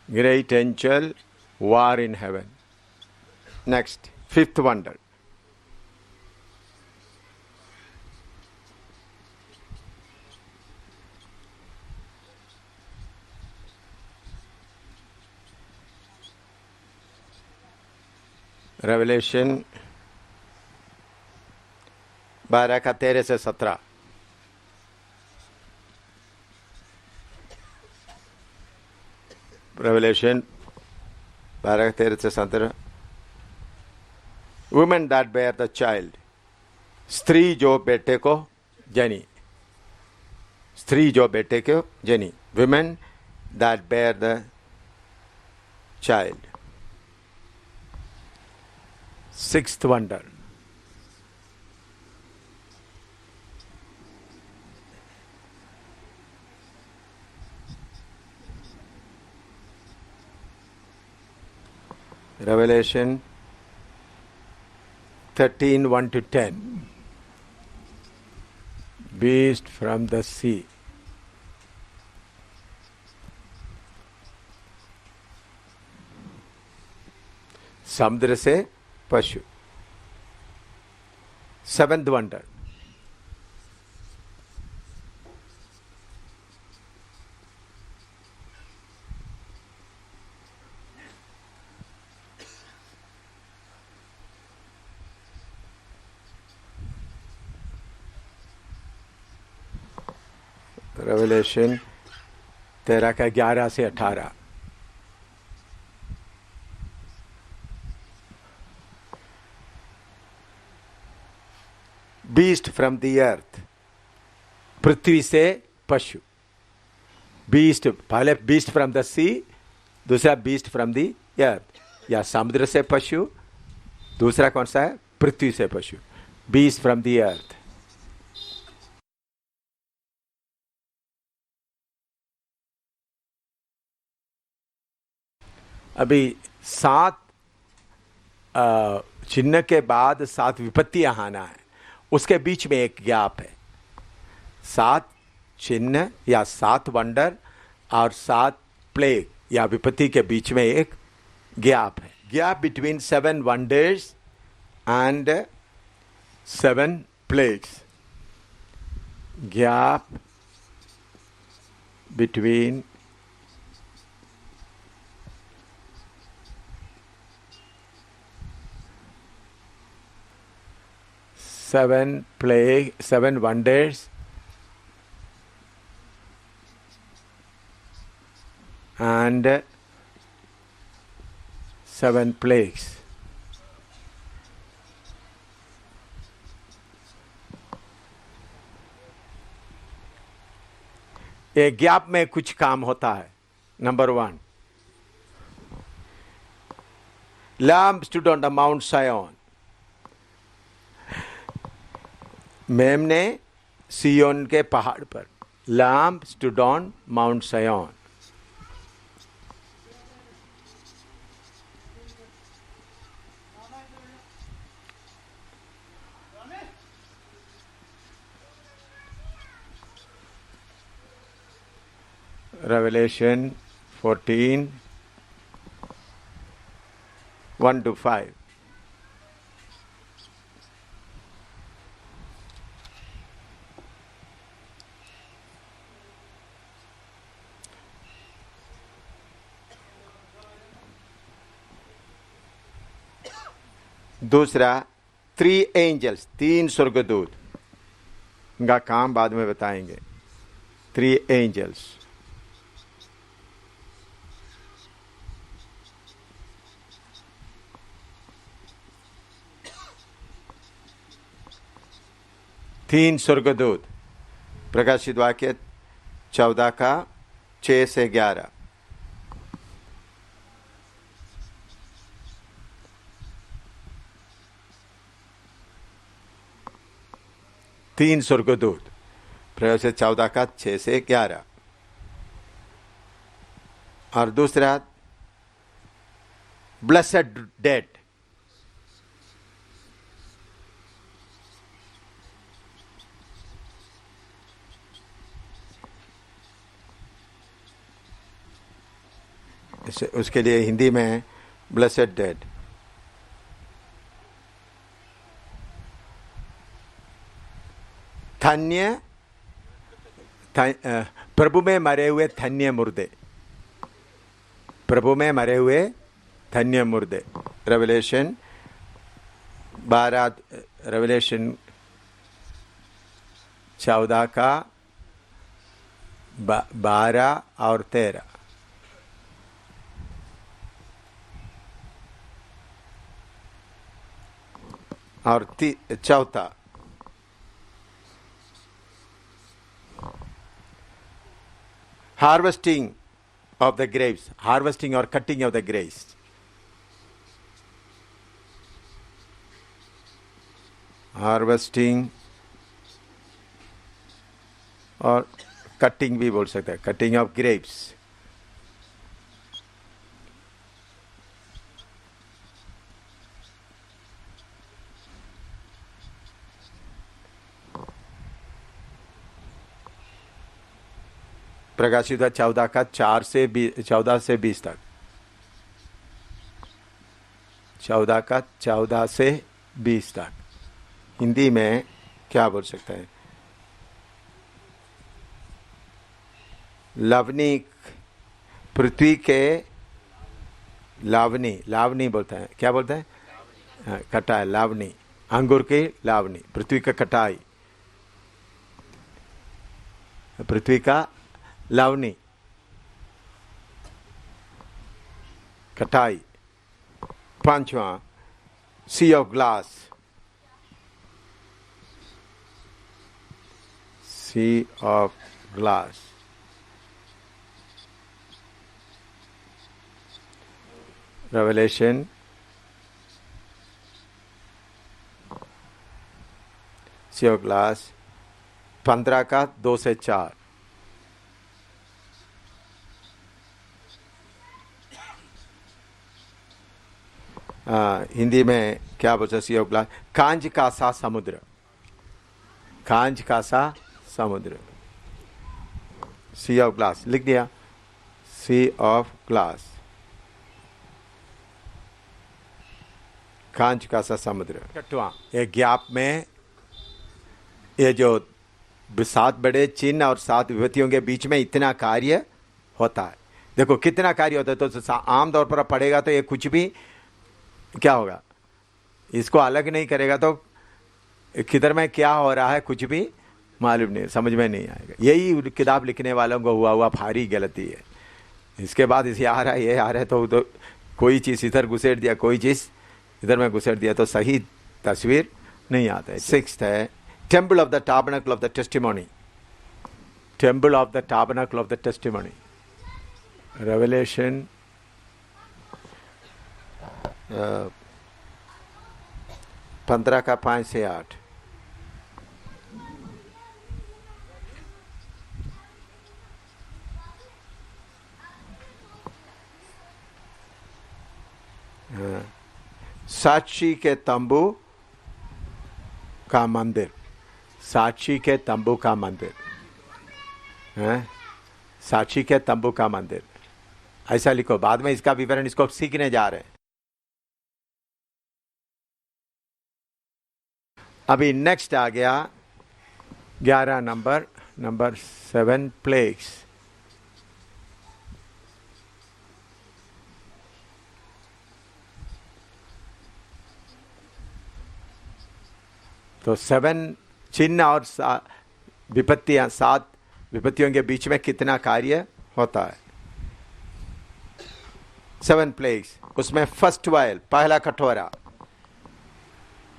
Great angel, war in heaven. Next, fifth wonder. Revelation 12 का 13 से 17. Revelation 12 का 13 से 17. Women that bear the child, स्त्री जो बेटे को जनी, स्त्री जो बेटे को जनी. Women that bear the child. Sixth wonder. Revelation 13, 1 to 10. Beast from the sea. समुद्र से पशु. Seventh wonder. रेवलेशन 13 का 11 से 18. बीस्ट फ्रॉम द अर्थ, पृथ्वी से पशु. बीस्ट, पहले बीस्ट फ्रॉम द सी, दूसरा बीस्ट फ्रॉम द अर्थ, या समुद्र से पशु. दूसरा कौन सा है? पृथ्वी से पशु. Beast from the earth. अभी 7 चिन्ह के बाद 7 विपत्तियां आना है, उसके बीच में एक गैप है. 7 चिन्ह या 7 वंडर और 7 प्लेग या विपत्ति के बीच में एक गैप है. Gap between 7 wonders and 7 plagues. Gap between 7 wonders and 7 plagues. एक गैप में कुछ काम होता है. Number 1, Lamb stood on the Mount Zion. मेमने सियोन के पहाड़ पर. Lamb stood on Mount Zion. Revelation 14, 1 to 5. दूसरा, 3 एंजल्स, 3 स्वर्गदूत. उनका काम बाद में बताएंगे. 3 एंजल्स. तीन स्वर्गदूत. प्रकाशित वाक्य 14 का 6 से 11. तीन स्वर्गदूत. प्रकाशित 14 का 6 से 11. और दूसरा ब्लेसेड डेड, उसके लिए हिंदी में ब्लेसेड डेड। धन्य, प्रभु में मरे हुए धन्य मुर्दे, प्रभु में मरे हुए धन्य मुर्दे। रेवलेशन 12, रेवलेशन 14 का 12 और 13। और चौथा harvesting of the grapes, harvesting or cutting of the grapes. Harvesting और कटिंग भी बोल सकते हैं, कटिंग ऑफ ग्रेप्स। प्रकाशित 14 का 14 से 20 तक, 14 का 14 से 20 तक हिंदी में क्या बोल सकते हैं? लवनी, पृथ्वी के लावनी, लावनी बोलते हैं, क्या बोलते हैं? कटाई, लावनी, अंगूर की लावनी, पृथ्वी का कटाई, पृथ्वी का लावनी, कटाई। पांचवा sea of glass, sea of glass. Revelation sea of glass 15 का 2 से 4। हिंदी में क्या बोलते? सी ऑफ ग्लास, कांच का सा समुद्र, कांच का सा समुद्र। सी ऑफ ग्लास लिख दिया, सी ऑफ ग्लास, कांच का सा समुद्र। ये गैप में ये जो 7 बड़े चिन्ह और 7 विभूतियों के बीच में इतना कार्य होता है। देखो कितना कार्य होता है। तो आमतौर पर पढ़ेगा तो ये कुछ भी क्या होगा, इसको अलग नहीं करेगा तो किधर में क्या हो रहा है कुछ भी मालूम नहीं, समझ में नहीं आएगा। यही किताब लिखने वालों को हुआ भारी गलती है। इसके बाद इसे आ रहा है, ये आ रहा है, तो कोई चीज़ इधर घुसेड़ दिया, कोई चीज़ इधर में घुसेड़ दिया, तो सही तस्वीर नहीं आता है। 6th है temple of the tabernacle of the testimony, temple of the tabernacle of the testimony. Revelation 15 का 5 से 8। साक्षी के तंबू का मंदिर, साक्षी के तंबू का मंदिर, साक्षी के तंबू का मंदिर, ऐसा लिखो। बाद में इसका विवरण इसको सीखने जा रहे हैं। अभी नेक्स्ट आ गया 11 नंबर 7 प्लेग्स। तो 7 चिन्ह और विपत्तियां, 7 विपत्तियों के बीच में कितना कार्य होता है। 7 प्लेग्स, उसमें फर्स्ट वायल, पहला कटोरा,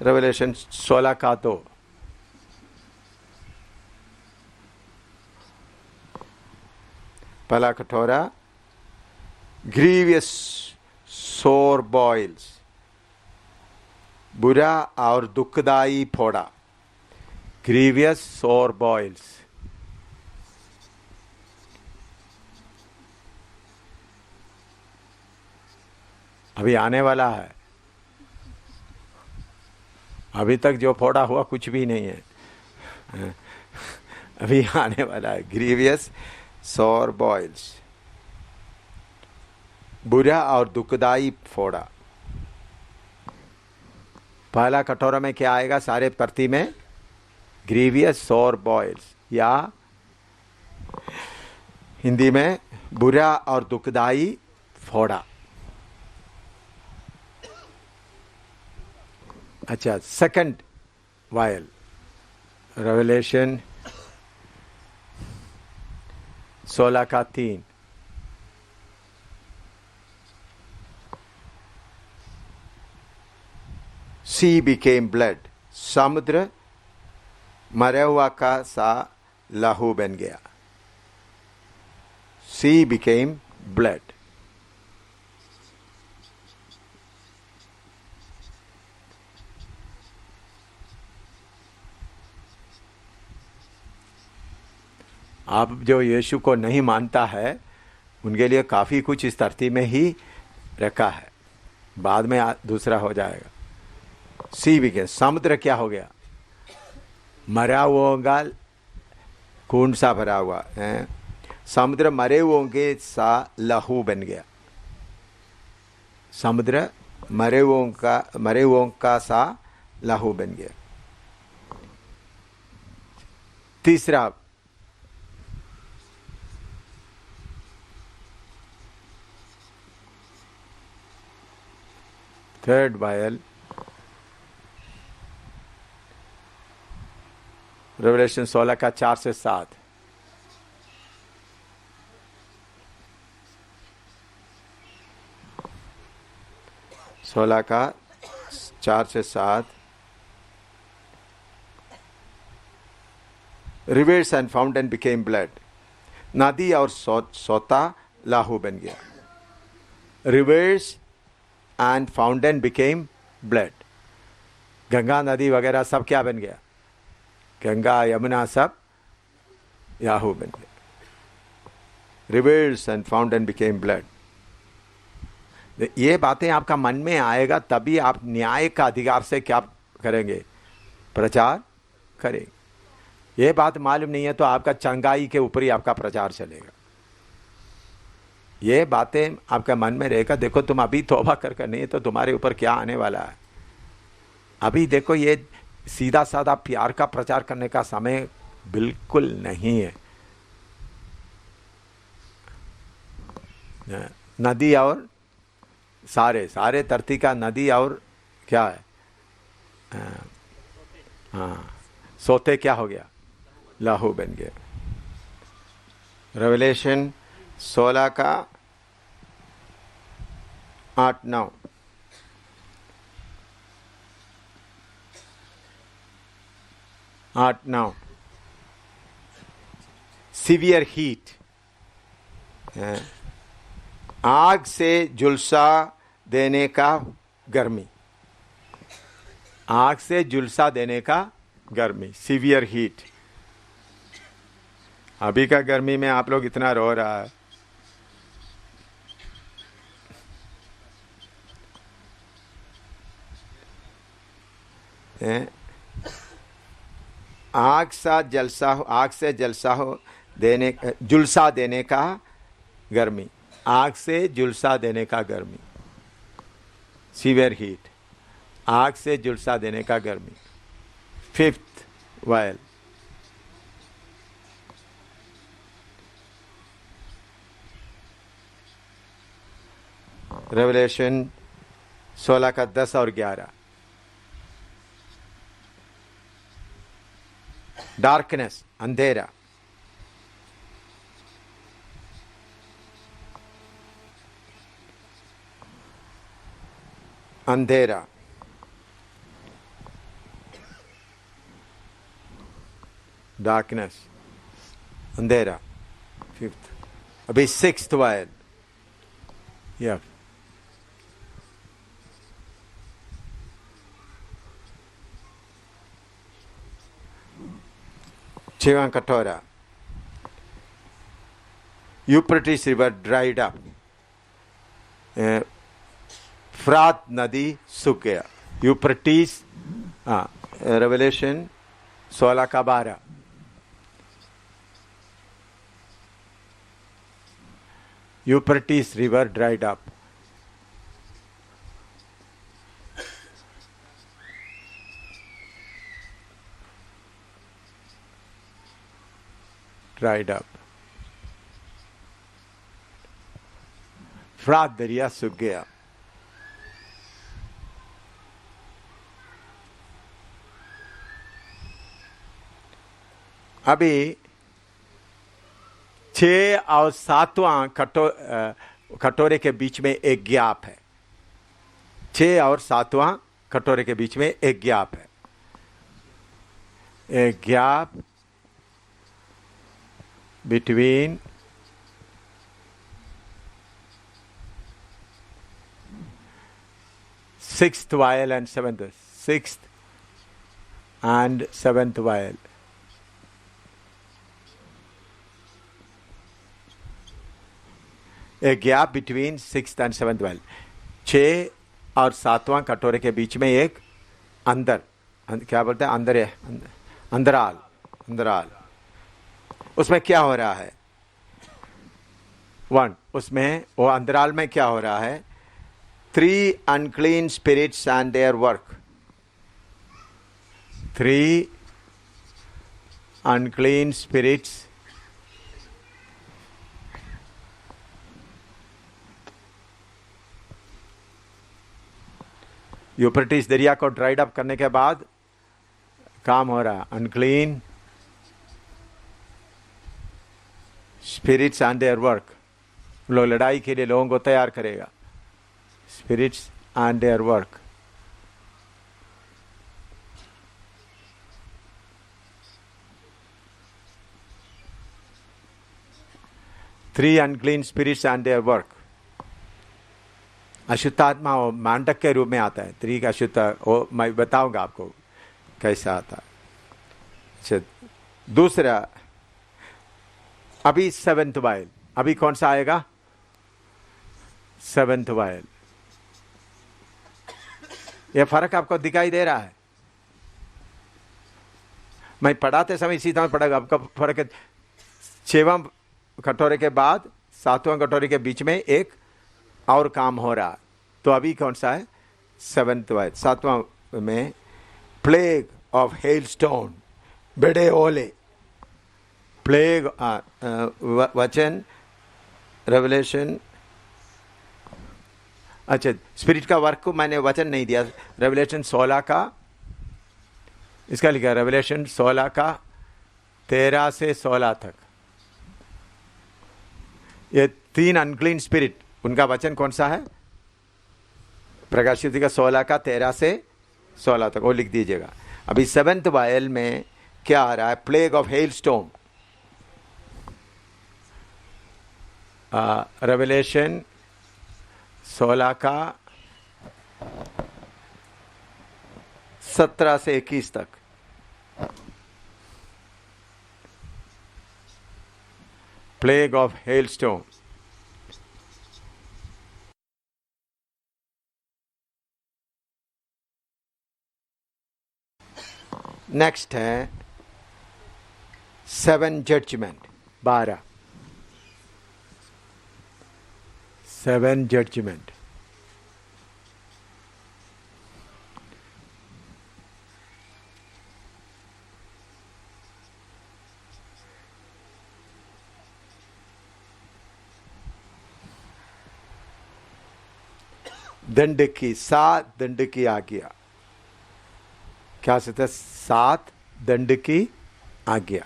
रेवलेशन 16 का 2। पहला कटोरा, ग्रीवियस सोर बॉइल्स, बुरा और दुखदाई फोड़ा, ग्रीवियस सोर बॉइल्स। अभी आने वाला है, अभी तक जो फोड़ा हुआ कुछ भी नहीं है, अभी आने वाला है। ग्रीवियस सॉर बॉयल्स, बुरा और दुखदाई फोड़ा। पहला कटोरा में क्या आएगा सारे प्रति में? ग्रीवियस सॉर बॉयल्स, या हिंदी में बुरा और दुखदाई फोड़ा। अच्छा, second vial, Revelation 16:3। Sea became blood, समुद्र मरा हुआ का सा लहू बन गया। Sea became blood. आप जो यीशु को नहीं मानता है उनके लिए काफी कुछ इस धरती में ही रखा है, बाद में दूसरा हो जाएगा। सी बिकेम, समुद्र क्या हो गया? मरा हुआ, खून सा भरा हुआ है, समुद्र मरे हुए सा लहू बन गया। समुद्र मरे हुओं का सा लहू बन गया। तीसरा, थर्ड वायल, रेवलेशन 16:4-7। सोलह का 4-7। Reverse and fountain became blood, नदी और सोता लाहू बन गया। Reverse and fountain became blood, Ganga नदी वगैरह सब क्या बन गया? गंगा यमुना सब याहू बन गया। Reverse and fountain became blood. ये बातें आपका मन में आएगा तभी आप न्याय का अधिकार से क्या करेंगे? प्रचार करेंगे। ये बात मालूम नहीं है तो आपका चंगाई के ऊपर ही आपका प्रचार चलेगा। ये बातें आपका मन में रहेगा। देखो तुम अभी तौबा कर नहीं तो तुम्हारे ऊपर क्या आने वाला है। अभी देखो ये सीधा साधा प्यार का प्रचार करने का समय बिल्कुल नहीं है। नदी और सारे धरती का नदी और क्या है? हाँ, सोते क्या हो गया? लहू बन गया। रेवलेशन 16 का 8-9। सीवियर हीट, आग से झुलसा देने का गर्मी। आग से झुलसा देने का गर्मी, सीवियर हीट। अभी का गर्मी में आप लोग इतना रो रहा है। आग से झुलसा देने का गर्मी, आग से झुलसा देने का गर्मी, सीवियर हीट, आग से झुलसा देने का गर्मी। फिफ्थ वायल, रेवलेशन 16 का 10 और 11। डार्कनेस, अंधेरा। अंधेरा, डार्कनेस, अंधेरा। फिफ्थ, अभी सिक्स्थ वायल, या छवा कटोरा। यूफ्रेटिस रिवर ड्राइड अप, फ्रात नदी सूख गया। यूफ्रेटिस, रेवलेशन 16 का 12। Euphrates river dried up. Dried up. फ्रात दरिया सूख गया। अभी 6 और 7वां कटोरे के बीच में एक गैप है। 6 और 7वां कटोरे के बीच में एक गैप है। एक gap between sixth vial and sixth and seventh vial. A gap between sixth and seventh vial. 6 और 7वां कटोरे के बीच में एक क्या बोलते हैं, अंदराल। उसमें क्या हो रहा है? उसमें वो अंदराल में क्या हो रहा है? 3 unclean spirits and their work. 3 unclean spirits Euphrates दरिया को ड्राइड अप करने के बाद काम हो रहा है। Unclean spirits and their work. लोग लड़ाई के लिए लोगों को तैयार करेगा। Spirits and their work. Three unclean spirits and their work. अशुद्धात्मा वो मांडक के रूप में आता है। 3 का अशुद्ध, वो मैं बताऊंगा आपको कैसा आता है। अच्छा, दूसरा अभी 7th वायल। अभी कौन सा आएगा? 7th vial. यह फर्क आपको दिखाई दे रहा है? मैं पढ़ाते समय इसी तरह पढ़ागा। आपका फर्क है। 6वां कटोरे के बाद 7वां कटोरे के बीच में एक और काम हो रहा। तो अभी कौन सा है? 7th vial. 7वां में प्लेग ऑफ हेलस्टोन, बेड़े ओले। प्लेग वचन रेवलेशन। अच्छा, स्पिरिट का वर्क को मैंने वचन नहीं दिया। रेवलेशन 16 का, इसका लिखा रेवलेशन 16 का 13 से 16 तक। ये 3 अनक्लीन स्पिरिट, उनका वचन कौन सा है? प्रकाश युक्ति का 16 का 13 से 16 तक, वो लिख दीजिएगा। अभी 7th वायल में क्या आ रहा है? Plague of hailstone. रेवलेशन 16 का 17 से 21 तक। Plague of hailstone. नेक्स्ट है 7 जजमेंट। 12 7 जजमेंट। दंड की 7 दंड की आज्ञा। क्या कहते हैं? 7 दंड की आज्ञा।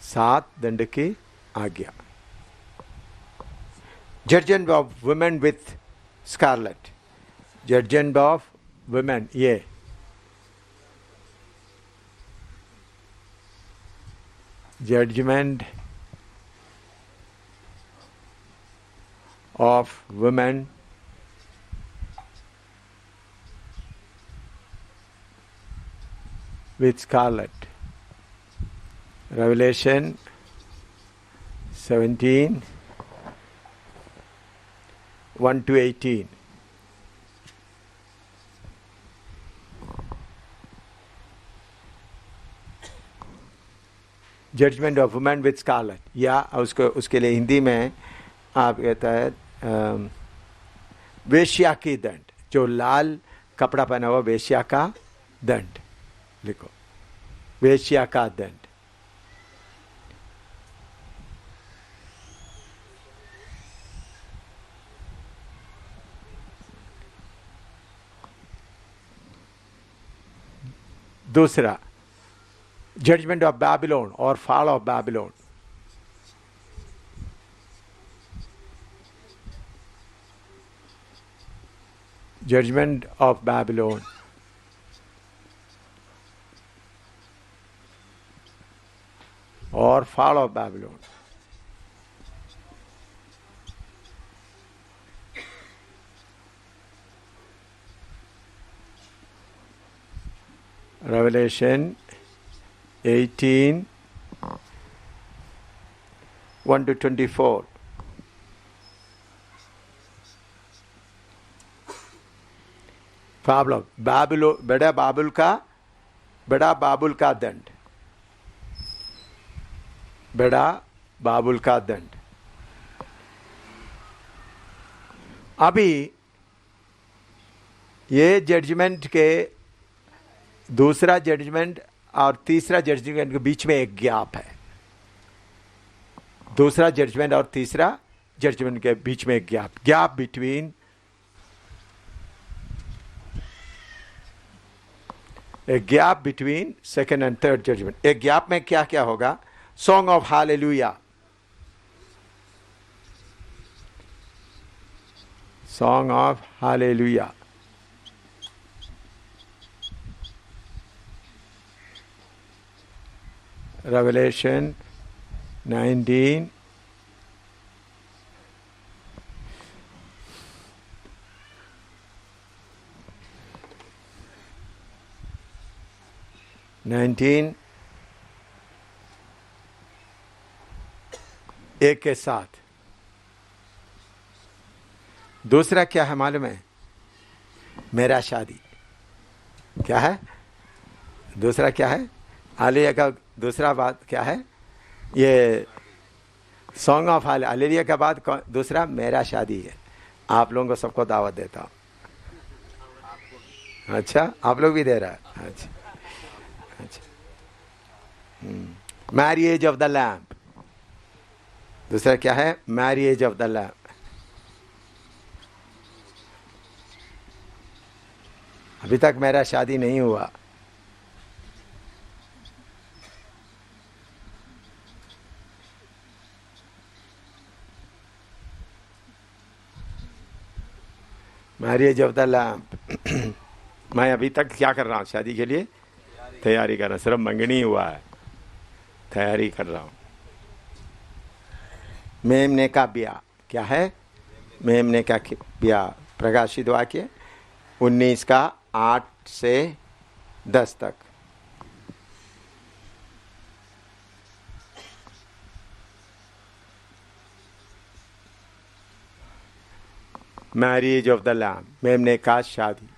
7 दंड की आज्ञा। Judgment of women with scarlet. Judgment of women, ये judgment of women with scarlet. Revelation 17 1 to 18. Judgment of women with scarlet, या उसके लिए हिंदी में आप कहता है वेश्या की दंड, जो लाल कपड़ा पहना हुआ वेश्या का दंड, लिखो वेश्या का दंड। दूसरा, जजमेंट ऑफ बैबिलोन और fall of Babylon. Judgment of Babylon और fall of Babylon. Revelation 18, 1 to 24. Problem, बाबुल, बड़ा बाबुल का दंड, बड़ा बाबुल का दंड। अभी ये जजमेंट के दूसरा जजमेंट और तीसरा जजमेंट के बीच में एक गैप है। दूसरा जजमेंट और तीसरा जजमेंट के बीच में एक गैप बिटवीन, एक gap between second and third judgement. एक गैप में क्या क्या होगा? Song of hallelujah, song of hallelujah, Revelation 19, एक के साथ। दूसरा क्या है मालूम है? मेरा शादी। क्या है दूसरा? क्या है? हालेलुया का दूसरा बात क्या है? ये सॉन्ग ऑफ हालेलुया का बाद दूसरा मेरा शादी है। आप लोगों को सबको दावत देता हूँ। अच्छा, आप लोग भी दे रहा है? अच्छा अच्छा। मैरिएज ऑफ द लैम्प। दूसरा क्या है? मैरिएज ऑफ द लैम्प। अभी तक मेरा शादी नहीं हुआ। मैरिएज ऑफ द लैम्प। मैं अभी तक क्या कर रहा हूँ? शादी के लिए तैयारी कर रहा हूँ। सिर्फ मंगनी हुआ है, तैयारी कर रहा हूँ। मेमने का ब्याह। क्या है? मेमने का ब्याह। प्रकाशित वाक्य 19 का 8 से 10 तक। मैरिज ऑफ द लैम्प, मेमने का शादी।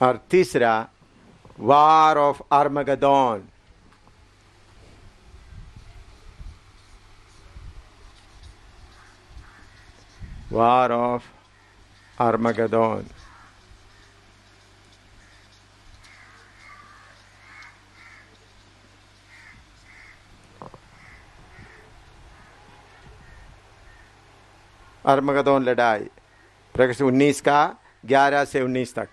और तीसरा, war of Armageddon. War of Armageddon. Armageddon लड़ाई। प्रकाशित 19 का 11 से 19 तक।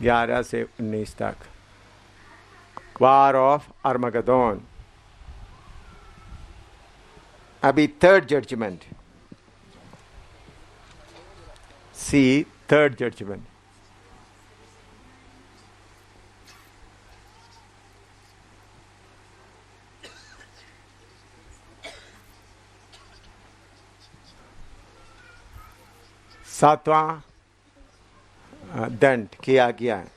ग्यारह से 19 तक। War of Armageddon. अभी third judgment, see third judgment. सातवां दंड किया गया है।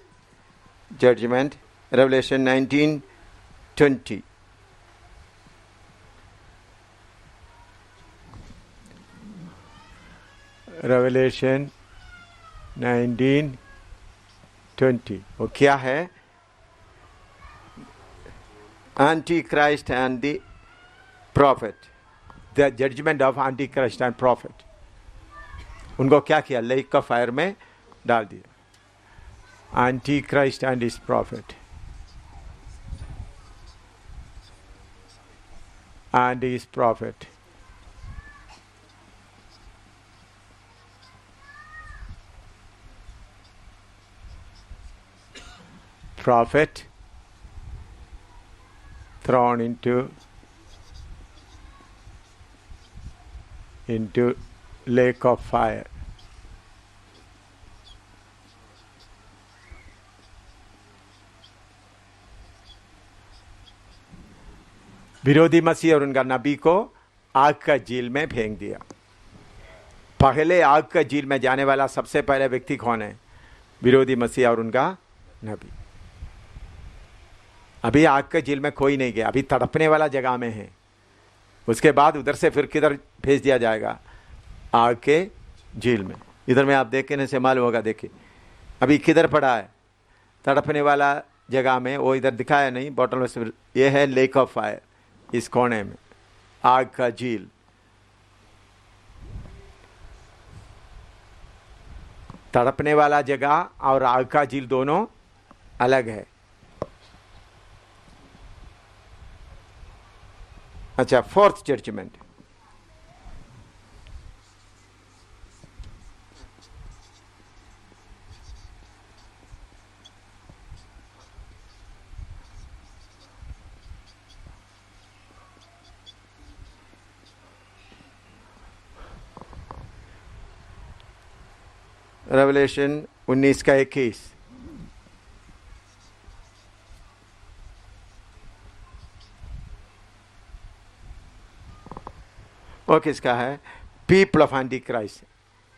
judgment. Revelation 19:20. Revelation 19:20. वो क्या है? Antichrist and the prophet. The judgment of Antichrist and prophet. उनको क्या किया? लेक का फायर में डाल दिया. Antichrist and his prophet. And his prophet. Prophet thrown into lake of fire. विरोधी मसीह और उनका नबी को आग का झील में फेंक दिया. पहले आग का झील में जाने वाला सबसे पहले व्यक्ति कौन है? विरोधी मसीह और उनका नबी. अभी आग के झील में कोई नहीं गया, अभी तड़पने वाला जगह में है. उसके बाद उधर से फिर किधर भेज दिया जाएगा? आग के झील में. इधर में आप देखने से मालूम होगा. देखिए अभी किधर पड़ा है? तड़पने वाला जगह में. वो इधर दिखाया नहीं बॉटल में. ये है लेक ऑफ फायर. इस कोने में आग का झील. तड़पने वाला जगह और आग का झील दोनों अलग है. अच्छा, फोर्थ जजमेंट. रेवलेशन 19:21. वो किसका है? People of antichrist.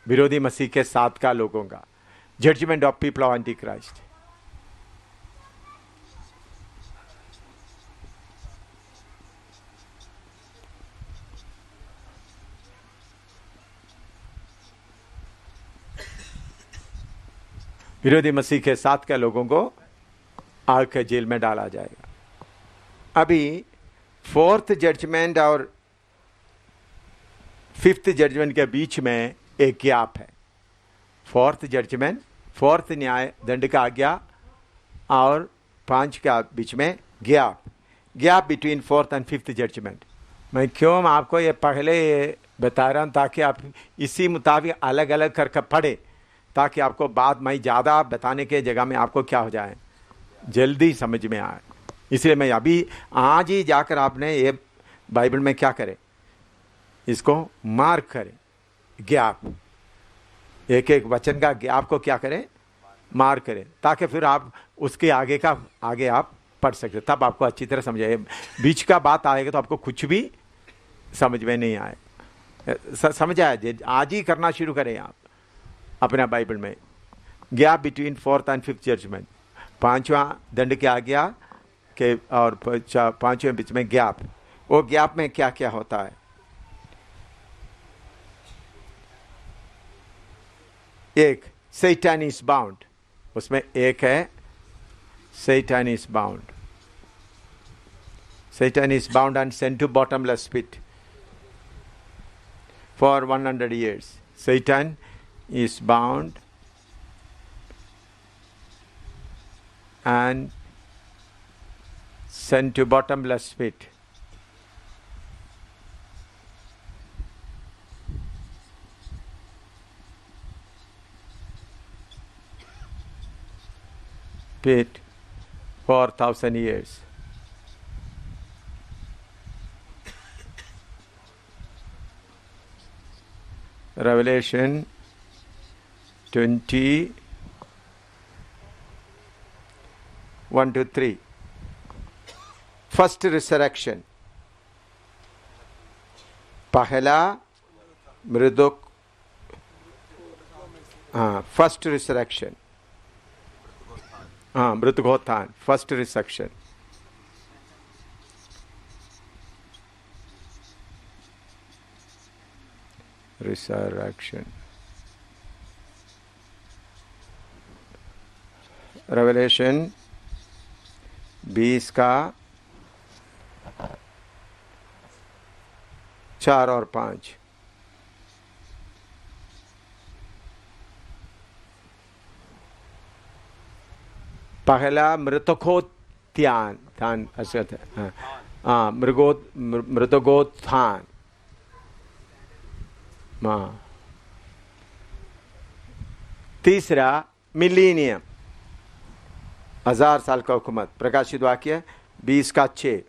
विरोधी मसीह के साथ का लोगों का. Judgement of people of antichrist. विरोधी मसीह के साथ के लोगों को आग के जेल में डाला जाएगा. अभी फोर्थ जजमेंट और फिफ्थ जजमेंट के बीच में एक गैप है. फोर्थ जजमेंट, फोर्थ न्याय दंड का आज्ञा और 5 का बीच में gap between fourth and fifth judgement. मैं क्यों आपको ये पहले बता रहा हूँ ताकि आप इसी मुताबिक अलग अलग करके पढ़े, ताकि आपको बाद में ज़्यादा बताने के जगह में आपको क्या हो जाए, जल्दी समझ में आए. इसलिए मैं अभी आज ही जाकर आपने ये बाइबल में क्या करें, इसको मार्क करें. गैप, एक एक वचन का गैप को क्या करें, मार्क करें, ताकि फिर आप उसके आगे आप पढ़ सकते. तब आपको अच्छी तरह समझाए. बीच का बात आएगा तो आपको कुछ भी समझ में नहीं आए. समझ आया? आज ही करना शुरू करें आप अपना बाइबल में. Gap between fourth and fifth judgment. 5वां दंड की आज्ञा के और 5वें बीच में गैप. वो गैप में क्या क्या होता है? एक सैतान इज बाउंड. उसमें एक है सैतान is bound. Satan is bound and sent to bottomless pit for 100 years. Satan is bound and sent to bottomless pit. Pit for 1,000 years. Revelation 20:1-3. First resurrection. पहला मृदुक. First resurrection. हाँ, मृतकोत्थान, फर्स्ट रिसेक्शन। रिसरेक्शन, रेवलेशन 20 का 4 और 5। पहला मृतकोत्थान, थान असत है, हाँ, मृतकोत्थान, हाँ। तीसरा मिलीनियम, 1000 साल का हुकूमत, प्रकाशित वाक्य 20 का 6।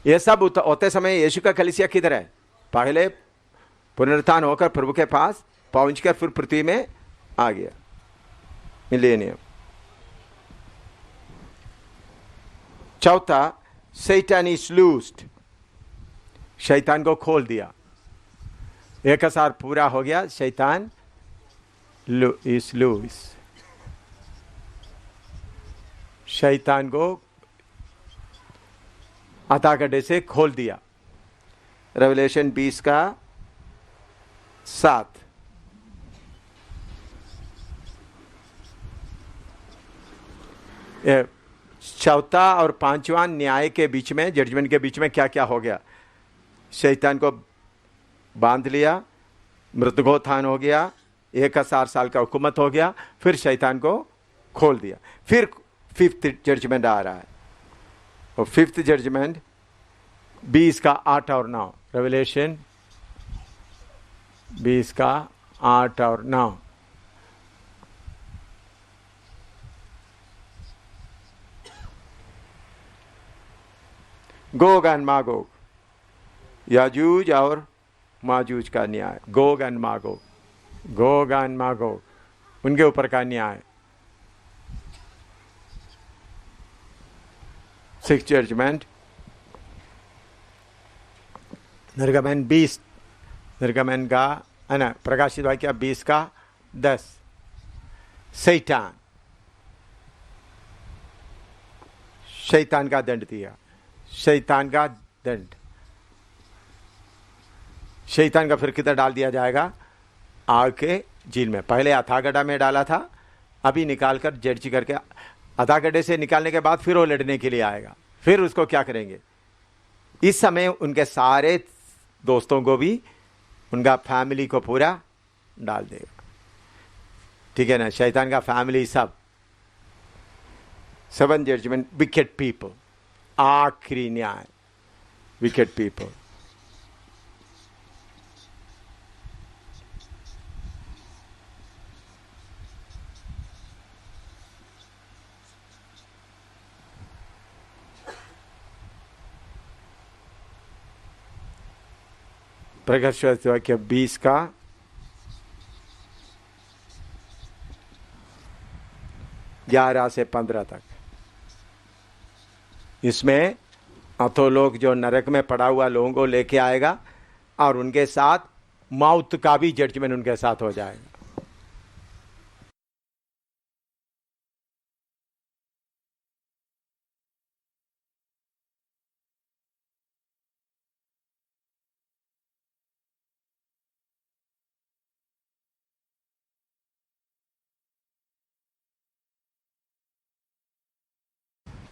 ये सब होते समय यीशु का कलीसिया किधर है? पहले पुनरुत्थान होकर प्रभु के पास पहुंचकर फिर पृथ्वी में आ गया, मिलेनियम। चौथा, सैतान इज लूज्ड, शैतान को खोल दिया। 1000 पूरा हो गया, शैतान इज लूज, शैतान को अता गड्ढे से खोल दिया। रेवलेशन 20 का 7। चौथा और पांचवा न्याय के बीच में, जजमेंट के बीच में क्या क्या हो गया? शैतान को बांध लिया, मृतकोत्थान हो गया, 1000 साल का हुकूमत हो गया, फिर शैतान को खोल दिया। फिर 5th जजमेंट आ रहा है, और 5th जजमेंट 20 का 8 और 9। रेवलेशन 20 का 8 और 9। गोग एंड मागोग, याजूज और माजूज का न्याय। Gog and Magog, Gog and Magog, उनके ऊपर का न्याय। 6th जजमेंट, निर्गमन 20, निर्गमन का है ना, प्रकाशित वाक्य 20 का 10। शैतान, शैतान का दंड दिया, शैतान का दंड। शैतान का फिर किधर डाल दिया जाएगा? आग के झील में। पहले अथागढ़ा में डाला था, अभी निकालकर जड्ज करके, अथागढ़े से निकालने के बाद फिर वो लड़ने के लिए आएगा। फिर उसको क्या करेंगे? इस समय उनके सारे दोस्तों को भी, उनका फैमिली को पूरा डाल देगा। ठीक है ना? शैतान का फैमिली सब। 7th जजमेंट, विकेट पीपल, आखिरी न्याय, विकेट पीपल। प्रकाशित वाक्य 20 का 11 से 15 तक। इसमें अधोलोक जो नरक में पड़ा हुआ लोगों को लेके आएगा, और उनके साथ मौत का भी जजमेंट उनके साथ हो जाएगा।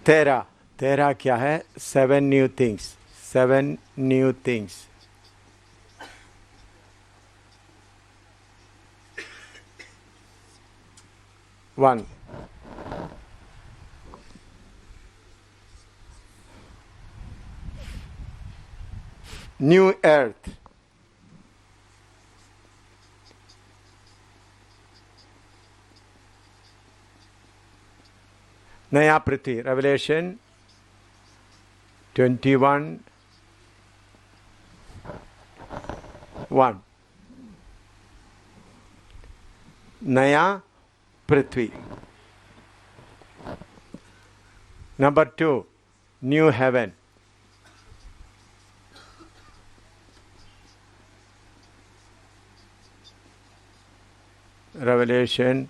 तेरा क्या है? 7 new things, 7 new things. One, new earth, नया पृथ्वी। रेवलेशन 21:1, नया पृथ्वी। Number 2, new heaven. Revelation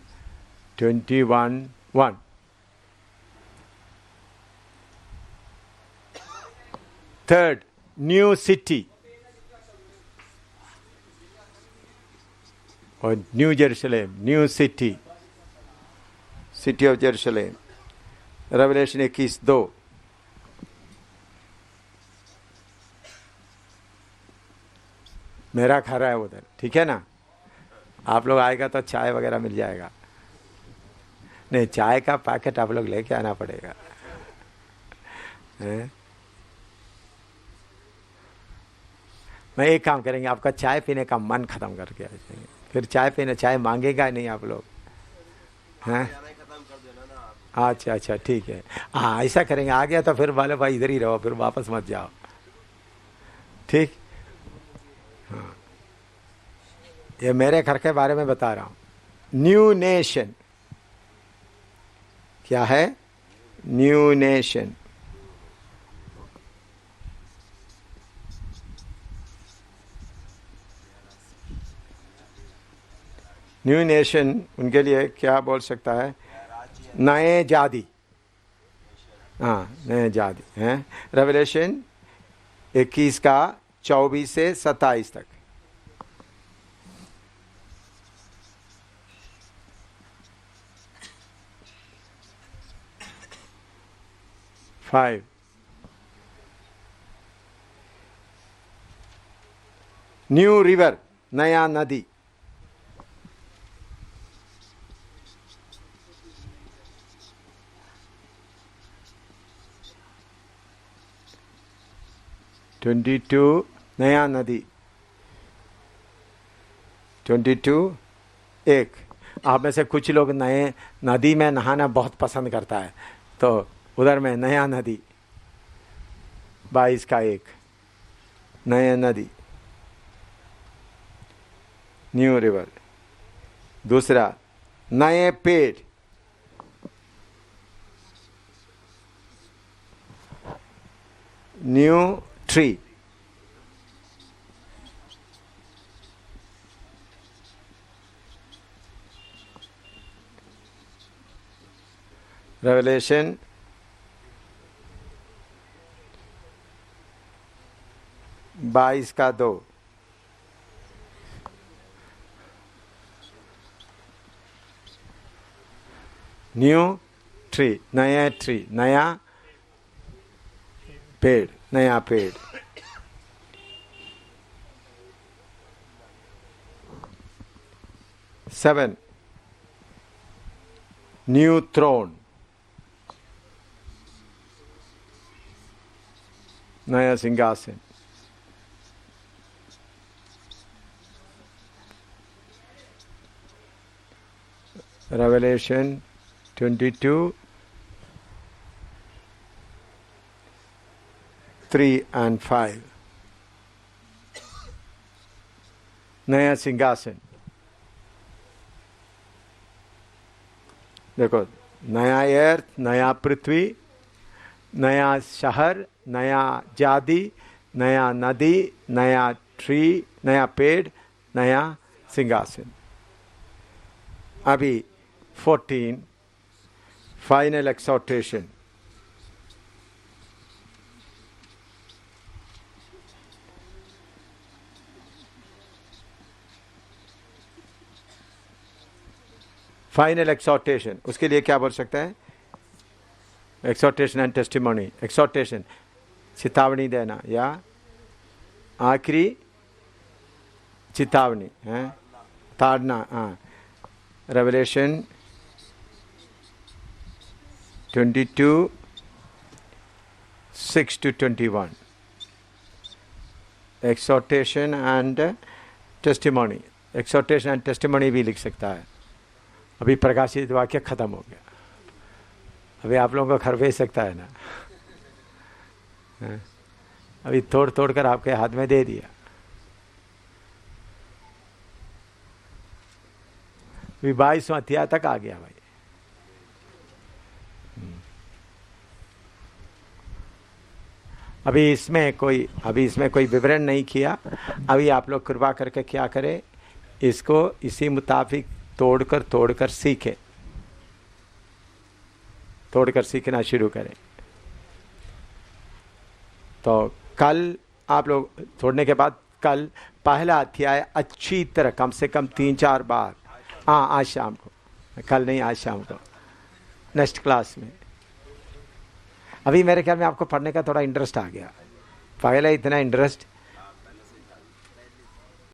21:1. Third, new city. Or New Jerusalem, new city. City of Jerusalem. Revelation 21:2. मेरा खा रहा है उधर, ठीक है ना? आप लोग आएगा तो चाय वगैरह मिल जाएगा। नहीं, चाय का पैकेट आप लोग लेके आना पड़ेगा। मैं एक काम करेंगे, आपका चाय पीने का मन खत्म करके आ जाएंगे, फिर चाय मांगेगा नहीं आप लोग। हैं? अच्छा अच्छा, ठीक है। हाँ, ऐसा करेंगे। आ गया तो फिर वाले भाई इधर ही रहो, फिर वापस मत जाओ, ठीक? हाँ, ये मेरे घर के बारे में बता रहा हूँ। न्यू नेशन क्या है? New nation. न्यू नेशन उनके लिए क्या बोल सकता है? नए जाति। हाँ, नए जाति हैं। रेवलेशन 21 का 24 से 27 तक। फाइव, न्यू रिवर, नया नदी। 22 नया नदी। 22 एक। आप में से कुछ लोग नए नदी में नहाना बहुत पसंद करता है, तो उधर में नया नदी 22 का 1, नया नदी, न्यू रिवर। दूसरा, नए पेड़, न्यू ट्री। रेवलेशन 22 का 2, न्यू ट्री, नया ट्री, नया पेड़, नया पेड़। सेवन, न्यू थ्रोन, नया सिंहासन। रेवलेशन 22 3 and 5, नया सिंहासन। देखो, नया अर्थ, नया पृथ्वी, नया शहर, नया जाति, नया नदी, नया ट्री, नया पेड़, नया सिंहासन। अभी 14, फाइनल एक्सोर्टेशन। फाइनल एक्सोर्टेशन, उसके लिए क्या बोल सकता है? एक्सोर्टेशन एंड टेस्टिमोनी। एक्सोर्टेशन, चेतावनी देना या आखिरी चेतावनी है, ताड़ना। हाँ, Revelation 22 6 to 21, exhortation and testimony. Exhortation and testimony भी लिख सकता है। अभी प्रकाशित वाक्य खत्म हो गया, अभी आप लोगों को घर भेज सकता है ना? अभी तोड़ तोड़ कर आपके हाथ में दे दिया। अभी 22वां अध्याय तक आ गया भाई। अभी इसमें कोई विवरण नहीं किया। अभी आप लोग कृपा करके क्या करें, इसको इसी मुताबिक तोड़कर तोड़कर सीखें, तोड़कर सीखना शुरू करें। तो कल आप लोग तोड़ने के बाद कल पहला अध्याय अच्छी तरह कम से कम 3-4 बार, हाँ आज शाम को, कल नहीं आज शाम को नेक्स्ट क्लास में। अभी मेरे ख्याल में आपको पढ़ने का थोड़ा इंटरेस्ट आ गया, पहले इतना इंटरेस्ट